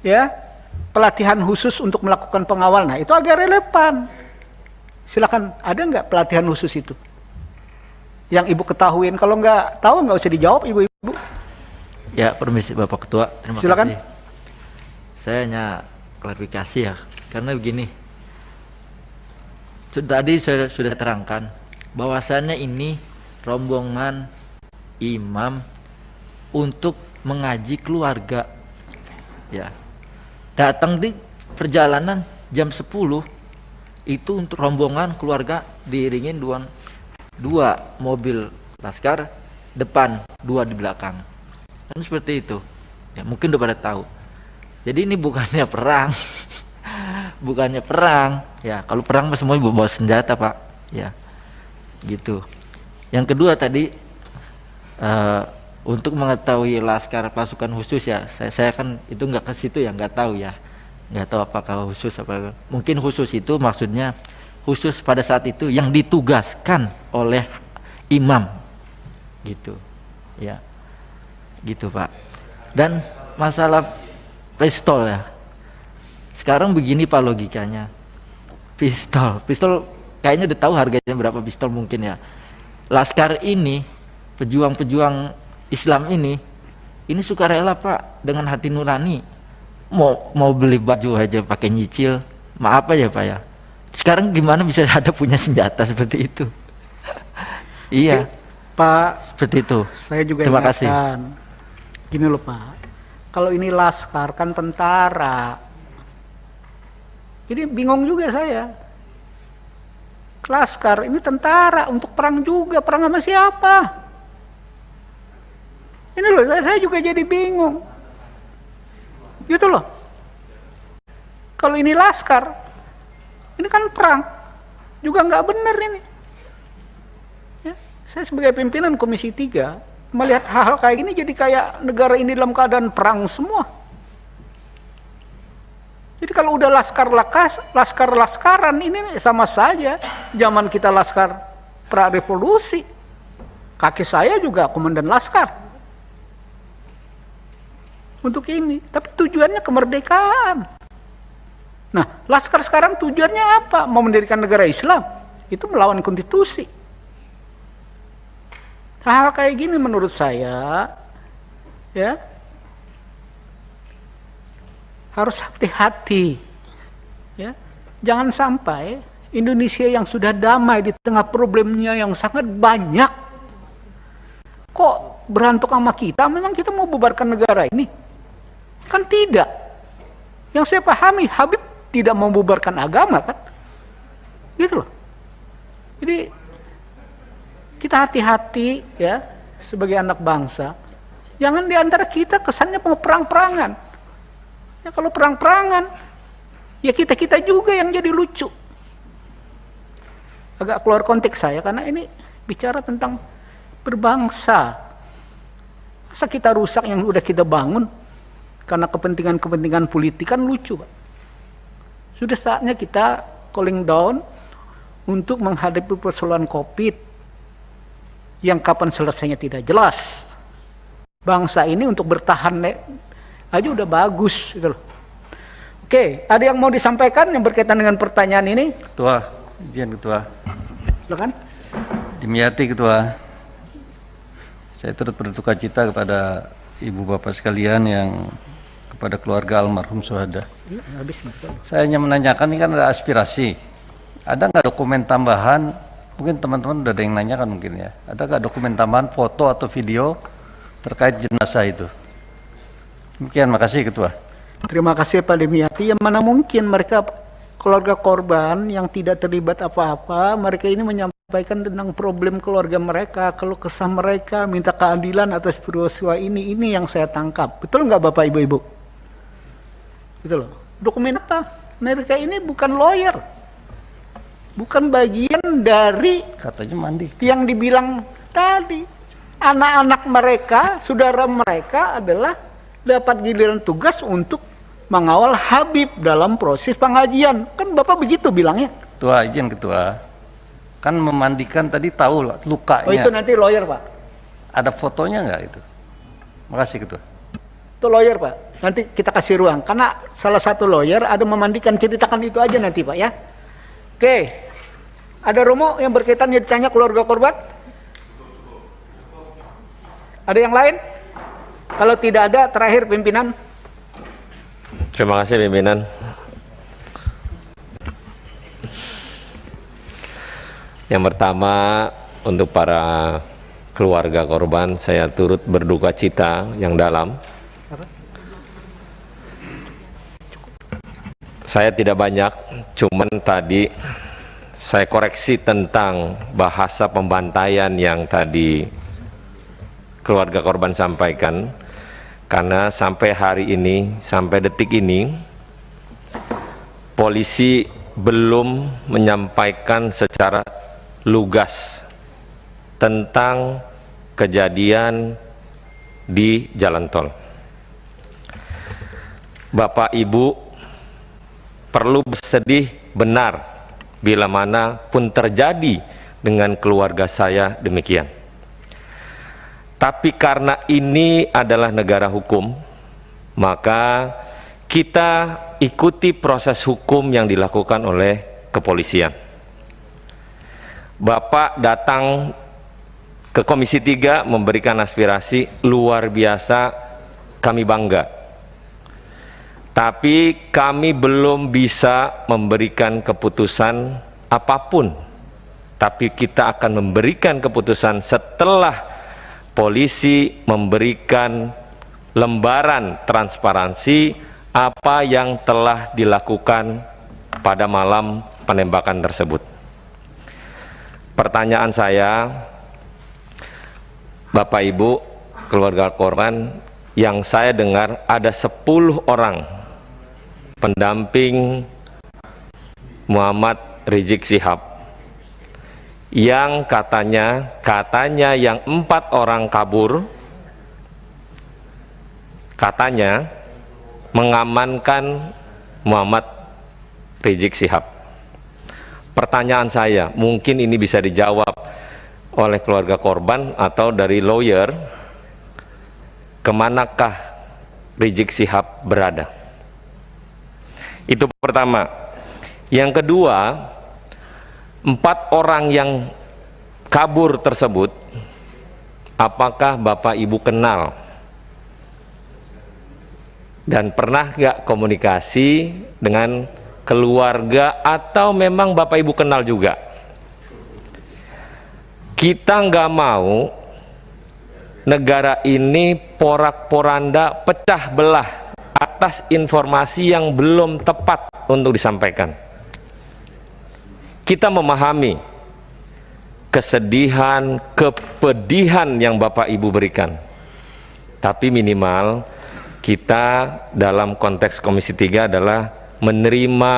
ya pelatihan khusus untuk melakukan pengawal? Nah itu agak relevan. Silakan, ada nggak pelatihan khusus itu? Yang Ibu ketahuin, kalau nggak tahu nggak usah dijawab Ibu-ibu. Ya, permisi Bapak Ketua, terima Silakan. kasih. Saya hanya klarifikasi ya, karena begini. Tadi saya sudah terangkan bahwasannya ini rombongan imam untuk mengaji keluarga. Ya. Datang di perjalanan jam 10 itu untuk rombongan keluarga diiringin dua mobil laskar depan, 2 di belakang. Kan seperti itu. Ya, mungkin udah pada tahu. Jadi ini bukannya perang. Bukannya perang. Ya, kalau perang semua bawa senjata, Pak. Ya. Gitu. Yang kedua tadi untuk mengetahui laskar pasukan khusus ya, saya kan itu nggak ke situ ya, nggak tahu ya. Nggak tahu apakah khusus apa. Mungkin khusus itu maksudnya khusus pada saat itu yang ditugaskan oleh imam. Gitu. Ya. Gitu, Pak. Dan masalah pistol ya. Sekarang begini Pak logikanya. Pistol kayaknya udah tahu harganya berapa pistol mungkin ya. Laskar ini, pejuang-pejuang Islam ini sukarela Pak, dengan hati nurani. Mau beli baju aja pakai nyicil. Maaf aja Pak ya. Sekarang gimana bisa ada punya senjata seperti itu? Iya. Pak, seperti itu. Saya juga Terima kasih. Gini loh Pak. Kalau ini laskar kan tentara. Jadi bingung juga saya. Laskar ini tentara untuk perang juga, perang sama siapa? Ini loh, saya juga jadi bingung. Gitu loh. Kalau ini laskar, ini kan perang, juga nggak benar ini. Ya, saya sebagai pimpinan Komisi 3 melihat hal-hal kayak gini jadi kayak negara ini dalam keadaan perang semua. Jadi kalau udah laskar-laskaran ini sama saja. Zaman kita laskar pra-revolusi. Kakek saya juga komandan laskar. Untuk ini. Tapi tujuannya kemerdekaan. Nah, laskar sekarang tujuannya apa? Mau mendirikan negara Islam. Itu melawan konstitusi. Hal-hal kayak gini menurut saya, ya, harus hati-hati, ya. Jangan sampai Indonesia yang sudah damai di tengah problemnya yang sangat banyak, kok berantuk sama kita. Memang kita mau bubarkan negara ini? Kan tidak. Yang saya pahami, Habib tidak mau bubarkan agama kan, gitu loh. Jadi kita hati-hati ya sebagai anak bangsa. Jangan diantara kita kesannya mau perang-perangan. Ya kalau perang-perangan, ya kita-kita juga yang jadi lucu. Agak keluar konteks saya karena ini bicara tentang berbangsa. Masa kita rusak yang udah kita bangun karena kepentingan-kepentingan politik, kan lucu, Pak. Sudah saatnya kita cooling down untuk menghadapi persoalan COVID yang kapan selesainya tidak jelas. Bangsa ini untuk bertahan aja udah bagus gitu loh. Oke, ada yang mau disampaikan yang berkaitan dengan pertanyaan ini? Ketua, izin Ketua. Silakan. Dimyati Ketua. Saya turut berduka cita kepada Ibu Bapak sekalian yang kepada keluarga almarhum syuhada. Saya hanya menanyakan, ini kan ada aspirasi. Ada nggak dokumen tambahan? Mungkin teman-teman udah ada yang nanyakan mungkin ya. Ada nggak dokumen tambahan foto atau video terkait jenazah itu? Demikian, makasih Ketua. Terima kasih Pak Demiati. Yang mana mungkin mereka keluarga korban yang tidak terlibat apa-apa, mereka ini menyampaikan tentang problem keluarga mereka, keluh kesah mereka, minta keadilan atas peristiwa ini yang saya tangkap. Betul nggak Bapak Ibu-Ibu? Gitu loh. Dokumen apa? Mereka ini bukan lawyer, bukan bagian dari Katanya mandi. yang dibilang tadi. Anak-anak mereka, saudara mereka adalah dapat giliran tugas untuk mengawal Habib dalam proses pengajian. Kan Bapak begitu bilangnya. Ketua, izin Ketua. Kan memandikan tadi tahu lah lukanya. Oh itu nanti lawyer Pak. Ada fotonya nggak itu? Makasih Ketua. Itu lawyer Pak. Nanti kita kasih ruang. Karena salah satu lawyer ada memandikan, ceritakan itu aja nanti Pak ya. Oke. Ada Romo yang berkaitan yang ditanya keluarga korban? Ada yang lain? Kalau tidak ada, terakhir pimpinan. Terima kasih pimpinan. Yang pertama, untuk para keluarga korban, saya turut berduka cita yang dalam. Saya tidak banyak, cuman tadi saya koreksi tentang bahasa pembantaian yang tadi keluarga korban sampaikan. Karena sampai hari ini, sampai detik ini, polisi belum menyampaikan secara lugas tentang kejadian di jalan tol. Bapak Ibu perlu bersedih benar bila mana pun terjadi dengan keluarga saya demikian. Tapi karena ini adalah negara hukum, maka kita ikuti proses hukum yang dilakukan oleh kepolisian. Bapak datang ke Komisi 3 memberikan aspirasi luar biasa, kami bangga. Tapi kami belum bisa memberikan keputusan apapun. Tapi kita akan memberikan keputusan setelah polisi memberikan lembaran transparansi apa yang telah dilakukan pada malam penembakan tersebut. Pertanyaan saya, Bapak Ibu, keluarga korban, yang saya dengar ada 10 orang pendamping Muhammad Rizik Syihab yang katanya yang 4 orang kabur, katanya mengamankan Muhammad Rizik Syihab. Pertanyaan saya, mungkin ini bisa dijawab oleh keluarga korban atau dari lawyer, kemanakah Rizik Syihab berada? Itu pertama. Yang kedua, 4 orang yang kabur tersebut, apakah Bapak Ibu kenal? Dan pernah gak komunikasi dengan keluarga atau memang Bapak Ibu kenal juga? Kita nggak mau negara ini porak-poranda pecah belah atas informasi yang belum tepat untuk disampaikan. Kita memahami kesedihan, kepedihan yang Bapak Ibu berikan, tapi minimal kita dalam konteks Komisi 3 adalah menerima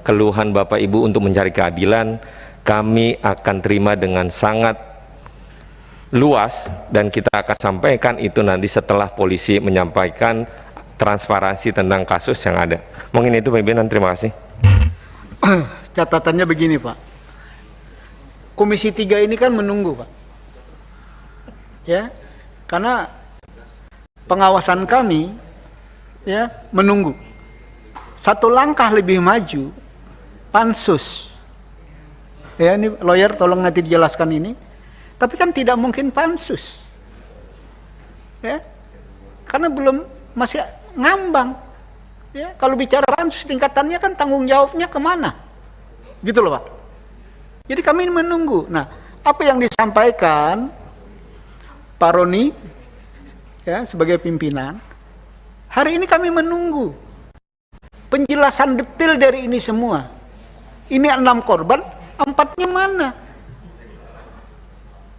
keluhan Bapak Ibu untuk mencari keadilan. Kami akan terima dengan sangat luas dan kita akan sampaikan itu nanti setelah polisi menyampaikan transparansi tentang kasus yang ada. Mungkin itu pimpinan, terima kasih. Catatannya begini Pak, Komisi 3 ini kan menunggu Pak, ya, karena pengawasan kami ya menunggu. Satu langkah lebih maju, pansus, ya ini lawyer tolong nanti dijelaskan ini, tapi kan tidak mungkin pansus, ya, karena belum, masih ngambang, ya. Kalau bicara pansus tingkatannya kan tanggung jawabnya kemana? Gitu loh Pak. Jadi kami menunggu. Nah, apa yang disampaikan Pak Roni ya sebagai pimpinan, Hari ini kami menunggu penjelasan detail dari ini semua. Ini 6 korban, 4-nya mana?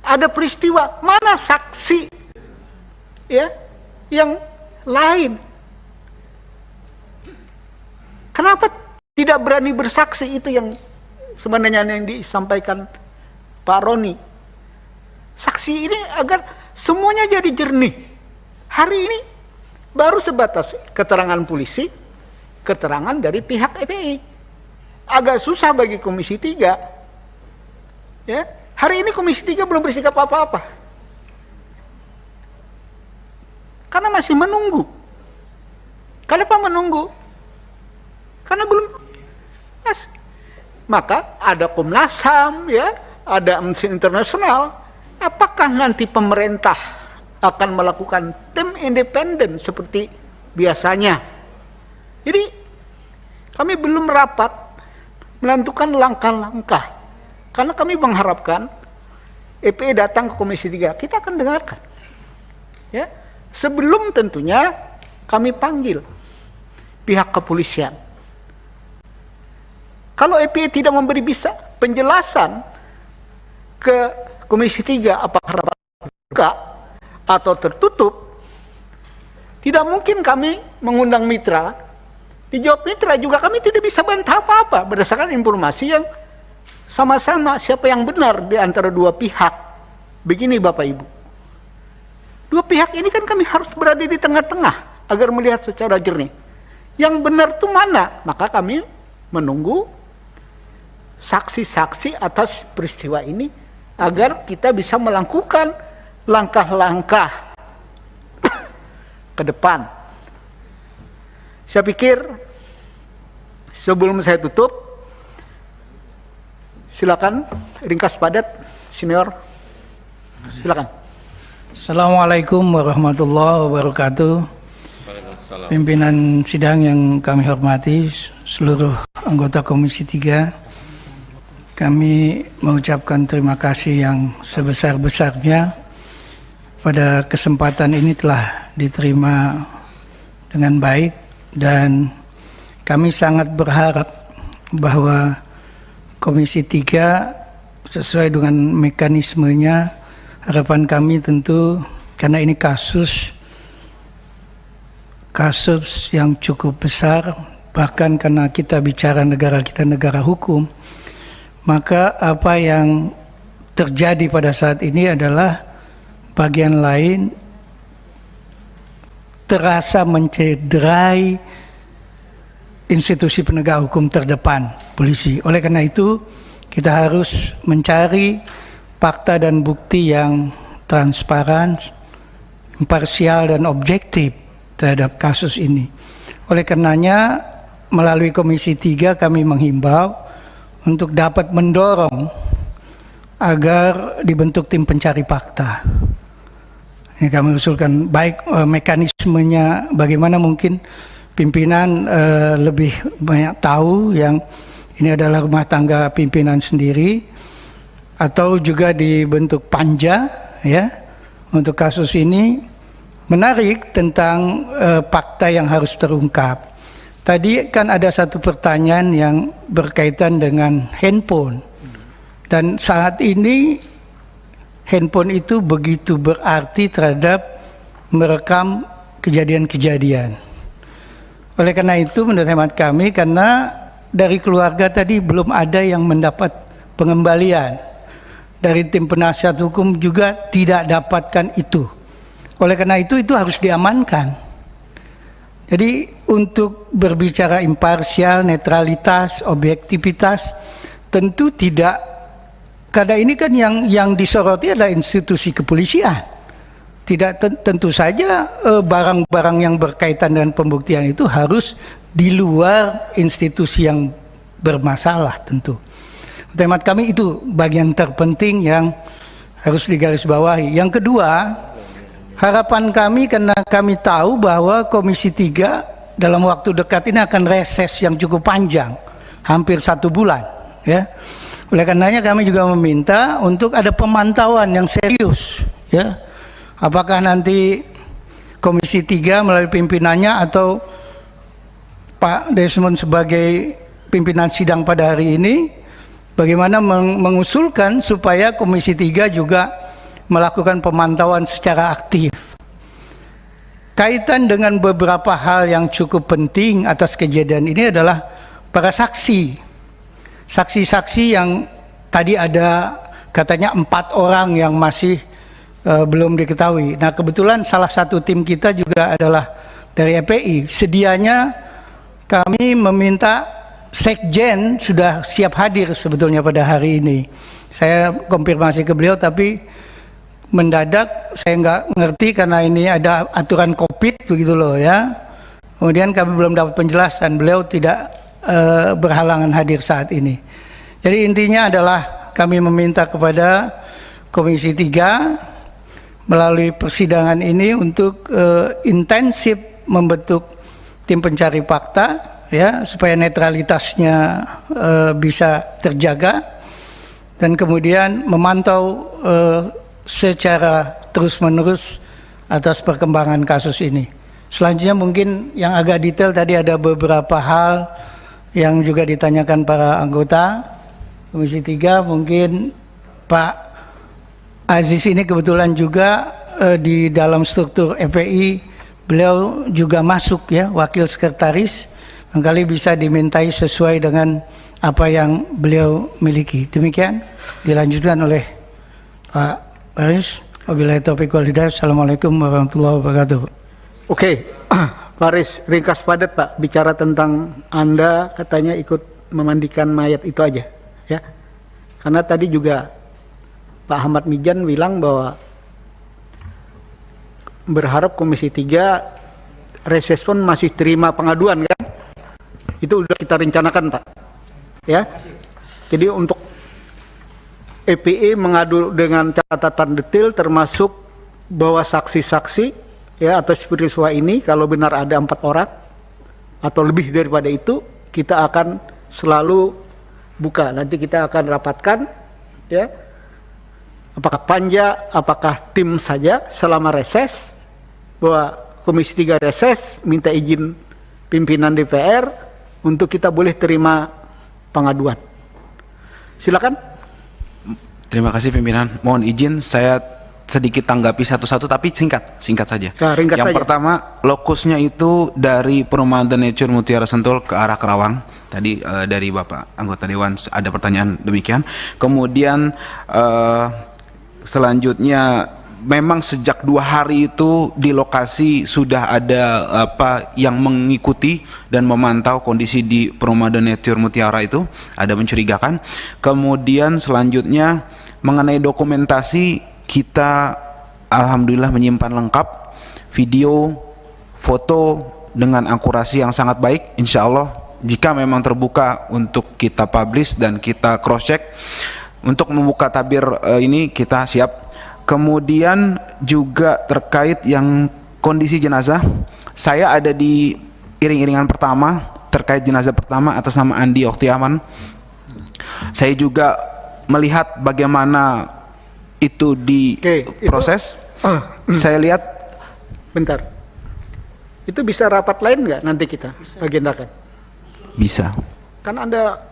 Ada peristiwa, mana saksi ya yang lain? Kenapa tidak berani bersaksi? Itu yang sebenarnya yang disampaikan Pak Roni. Saksi ini agar semuanya jadi jernih. Hari ini baru sebatas keterangan polisi, keterangan dari pihak FPI. Agak susah bagi Komisi 3. Ya, hari ini Komisi 3 belum bersikap apa-apa. Karena masih menunggu. Kenapa menunggu? Karena belum. Maka ada Komnas HAM, ya, ada Amnesty International. Apakah nanti pemerintah akan melakukan tim independen seperti biasanya? Jadi kami belum rapat menentukan langkah-langkah, karena kami mengharapkan FPI datang ke Komisi 3, kita akan dengarkan. Ya, sebelum tentunya kami panggil pihak kepolisian. Kalau FPI tidak memberi bisa penjelasan ke Komisi 3 apakah rapat terbuka atau tertutup, tidak mungkin kami mengundang mitra. Dijawab mitra juga kami tidak bisa bantah apa-apa berdasarkan informasi yang sama-sama siapa yang benar di antara dua pihak. Begini Bapak Ibu, dua pihak ini kan kami harus berada di tengah-tengah agar melihat secara jernih yang benar itu mana. Maka kami menunggu saksi-saksi atas peristiwa ini agar kita bisa melakukan langkah-langkah ke depan. Saya pikir sebelum saya tutup, silakan ringkas padat, senior. Silakan. Assalamualaikum warahmatullahi wabarakatuh. Pimpinan sidang yang kami hormati, seluruh anggota Komisi 3, kami mengucapkan terima kasih yang sebesar-besarnya pada kesempatan ini telah diterima dengan baik. Dan kami sangat berharap bahwa Komisi 3 sesuai dengan mekanismenya, harapan kami tentu karena ini kasus yang cukup besar, bahkan karena kita bicara negara kita negara hukum, maka apa yang terjadi pada saat ini adalah bagian lain terasa mencederai institusi penegak hukum terdepan, polisi. Oleh karena itu, kita harus mencari fakta dan bukti yang transparan, imparsial dan objektif terhadap kasus ini. Oleh karenanya, melalui Komisi 3 kami menghimbau untuk dapat mendorong agar dibentuk tim pencari fakta. Ya, kami usulkan baik mekanismenya bagaimana, mungkin pimpinan lebih banyak tahu yang ini adalah rumah tangga pimpinan sendiri, atau juga dibentuk panja ya untuk kasus ini. Menarik tentang fakta yang harus terungkap. Tadi kan ada satu pertanyaan yang berkaitan dengan handphone, dan saat ini handphone itu begitu berarti terhadap merekam kejadian-kejadian. Oleh karena itu menurut hemat kami, karena dari keluarga tadi belum ada yang mendapat pengembalian, dari tim penasihat hukum juga tidak dapatkan itu. Oleh karena itu harus diamankan. Jadi untuk berbicara imparsial, netralitas, objektivitas, tentu tidak. Karena ini kan yang disoroti adalah institusi kepolisian. Tidak tentu saja barang-barang yang berkaitan dengan pembuktian itu harus di luar institusi yang bermasalah tentu. Temat kami itu bagian terpenting yang harus digarisbawahi. Yang kedua, harapan kami karena kami tahu bahwa Komisi 3 dalam waktu dekat ini akan reses yang cukup panjang, hampir 1 bulan, ya. Oleh karenanya kami juga meminta untuk ada pemantauan yang serius, ya. Apakah nanti Komisi 3 melalui pimpinannya atau Pak Desmond sebagai pimpinan sidang pada hari ini, bagaimana mengusulkan supaya Komisi 3 juga melakukan pemantauan secara aktif. Kaitan dengan beberapa hal yang cukup penting atas kejadian ini adalah para saksi. Saksi-saksi yang tadi ada katanya 4 orang yang masih belum diketahui. Nah, kebetulan salah satu tim kita juga adalah dari EPI. Sedianya kami meminta Sekjen sudah siap hadir sebetulnya pada hari ini. Saya konfirmasi ke beliau, tapi mendadak saya nggak ngerti karena ini ada aturan COVID begitu loh ya. Kemudian kami belum dapat penjelasan, beliau tidak berhalangan hadir saat ini. Jadi intinya adalah kami meminta kepada Komisi 3 melalui persidangan ini untuk intensif membentuk tim pencari fakta ya, supaya netralitasnya bisa terjaga, dan kemudian memantau secara terus-menerus atas perkembangan kasus ini. Selanjutnya mungkin yang agak detail tadi ada beberapa hal yang juga ditanyakan para anggota Komisi 3. Mungkin Pak Aziz ini kebetulan juga di dalam struktur FPI beliau juga masuk ya, wakil sekretaris, barangkali bisa dimintai sesuai dengan apa yang beliau miliki. Demikian dilanjutkan oleh Pak Baris. Wabillahi taufiq wal hidayah. Assalamualaikum warahmatullahi wabarakatuh. Oke, Pak Aris, ringkas padat Pak, bicara tentang Anda katanya ikut memandikan mayat itu aja ya. Karena tadi juga Pak Ahmad Mijan bilang bahwa berharap Komisi 3 reses pun masih terima pengaduan kan? Itu sudah kita rencanakan Pak ya. Jadi untuk EPI mengadu dengan catatan detail termasuk bahwa saksi-saksi ya atas peristiwa ini kalau benar ada 4 orang atau lebih daripada itu, kita akan selalu buka. Nanti kita akan rapatkan ya, apakah panja, apakah tim saja selama reses, bahwa Komisi 3 reses, minta izin pimpinan DPR untuk kita boleh terima pengaduan. Silakan. Terima kasih pimpinan. Mohon izin saya sedikit tanggapi satu-satu tapi singkat saja. Ya, ringkas yang saja. pertama, lokusnya itu dari Perumahan The Nature Mutiara Sentul ke arah Kerawang. Tadi dari Bapak anggota Dewan ada pertanyaan demikian. Kemudian selanjutnya memang sejak 2 hari itu di lokasi sudah ada yang mengikuti dan memantau kondisi di Perumahan The Nature Mutiara itu, ada mencurigakan. Kemudian selanjutnya mengenai dokumentasi, kita alhamdulillah menyimpan lengkap video, foto dengan akurasi yang sangat baik. Insya Allah jika memang terbuka untuk kita publish dan kita cross check, untuk membuka tabir ini kita siap. Kemudian juga terkait yang kondisi jenazah, saya ada di iring-iringan pertama terkait jenazah pertama atas nama Andi Oktiaman. Saya juga melihat bagaimana itu diproses. Saya lihat. Bentar. Itu bisa rapat lain nggak nanti kita agendakan? Bisa. Kan Anda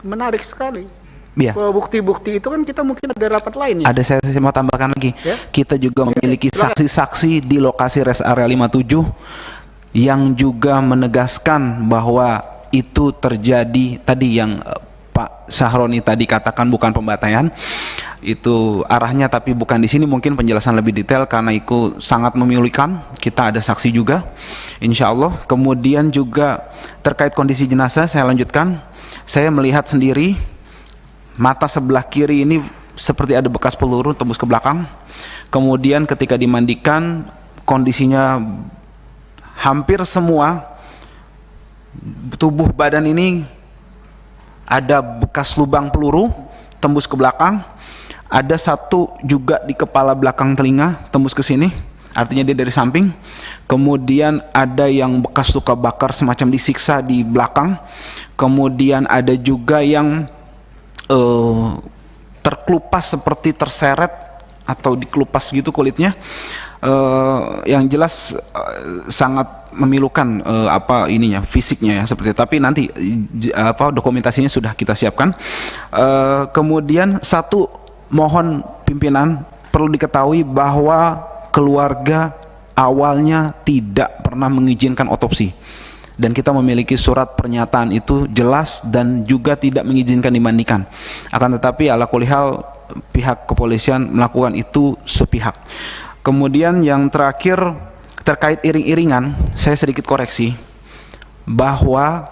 menarik sekali. Iya. Bahwa bukti-bukti itu kan kita mungkin ada rapat lain ya. Ada, saya mau tambahkan lagi. Ya? Kita juga memiliki saksi-saksi di lokasi rest area 57 yang juga menegaskan bahwa itu terjadi tadi yang Pak Sahroni tadi katakan bukan pembantaian. Itu arahnya tapi bukan di sini, mungkin penjelasan lebih detail karena itu sangat memilukan. Kita ada saksi juga, insya Allah. Kemudian juga terkait kondisi jenazah saya lanjutkan. Saya melihat sendiri mata sebelah kiri ini seperti ada bekas peluru tembus ke belakang. Kemudian ketika dimandikan kondisinya hampir semua tubuh badan ini ada bekas lubang peluru tembus ke belakang. Ada satu juga di kepala belakang telinga tembus ke sini, artinya dia dari samping. Kemudian ada yang bekas luka bakar semacam disiksa di belakang. Kemudian ada juga yang terkelupas seperti terseret atau dikelupas gitu kulitnya. yang jelas sangat memilukan fisiknya ya seperti itu. Tapi nanti dokumentasinya sudah kita siapkan. Kemudian satu, mohon pimpinan perlu diketahui bahwa keluarga awalnya tidak pernah mengizinkan otopsi, dan kita memiliki surat pernyataan itu jelas dan juga tidak mengizinkan dimandikan. Akan tetapi ala kulli hal pihak kepolisian melakukan itu sepihak. Kemudian yang terakhir terkait iring-iringan, saya sedikit koreksi bahwa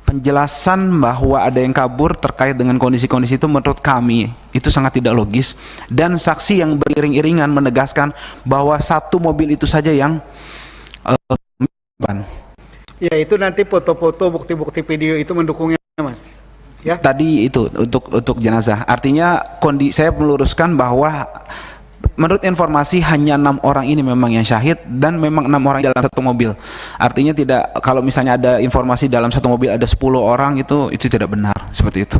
penjelasan bahwa ada yang kabur terkait dengan kondisi-kondisi itu menurut kami itu sangat tidak logis, dan saksi yang beriring-iringan menegaskan bahwa satu mobil itu saja yang ya itu nanti foto-foto bukti-bukti video itu mendukungnya, Mas. Ya. Tadi itu untuk jenazah. Artinya saya meluruskan bahwa menurut informasi hanya 6 orang ini memang yang syahid, dan memang 6 orang dalam satu mobil. Artinya tidak, kalau misalnya ada informasi dalam satu mobil ada 10 orang itu tidak benar seperti itu.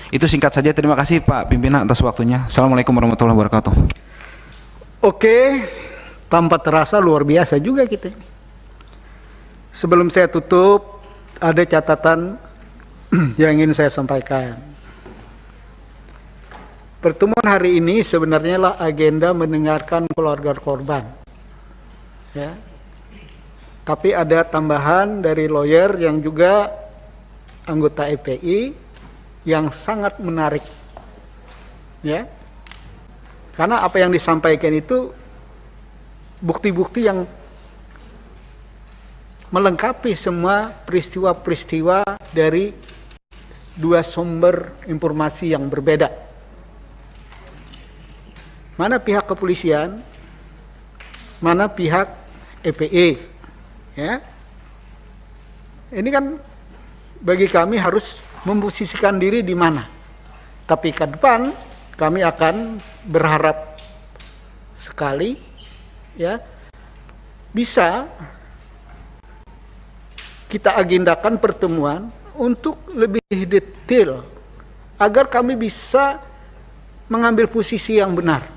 Itu singkat saja. Terima kasih Pak Pimpinan atas waktunya. Assalamualaikum warahmatullahi wabarakatuh. Oke, tanpa terasa luar biasa juga kita. Sebelum saya tutup, ada catatan yang ingin saya sampaikan. Pertemuan hari ini sebenarnya lah agenda mendengarkan keluarga korban, ya. Tapi ada tambahan dari lawyer yang juga anggota EPI yang sangat menarik, ya. Karena apa yang disampaikan itu bukti-bukti yang melengkapi semua peristiwa-peristiwa dari dua sumber informasi yang berbeda. Mana pihak kepolisian, mana pihak EPE, ya. Ini kan bagi kami harus memposisikan diri di mana. Tapi ke depan kami akan berharap sekali, ya, bisa kita agendakan pertemuan untuk lebih detail agar kami bisa mengambil posisi yang benar.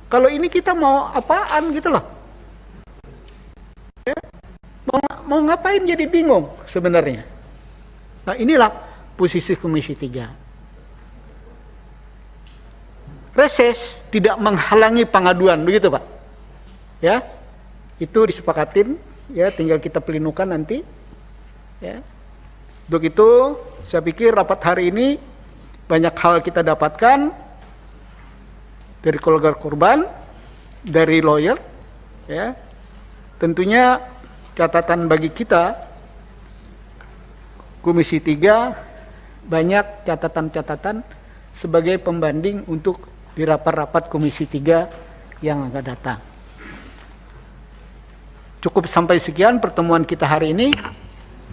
Kalau ini kita mau apaan gitu loh, ya, mau ngapain jadi bingung sebenarnya. Nah inilah posisi Komisi 3. Reses tidak menghalangi pengaduan, begitu Pak. Ya, itu disepakatin, ya, tinggal kita pelinukan nanti. Ya. Untuk itu saya pikir rapat hari ini banyak hal kita dapatkan dari keluarga korban, dari lawyer, ya. Tentunya catatan bagi kita Komisi 3 banyak catatan-catatan sebagai pembanding untuk di rapat-rapat Komisi 3 yang akan datang. Cukup sampai sekian pertemuan kita hari ini.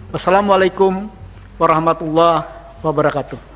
Wassalamualaikum warahmatullahi wabarakatuh.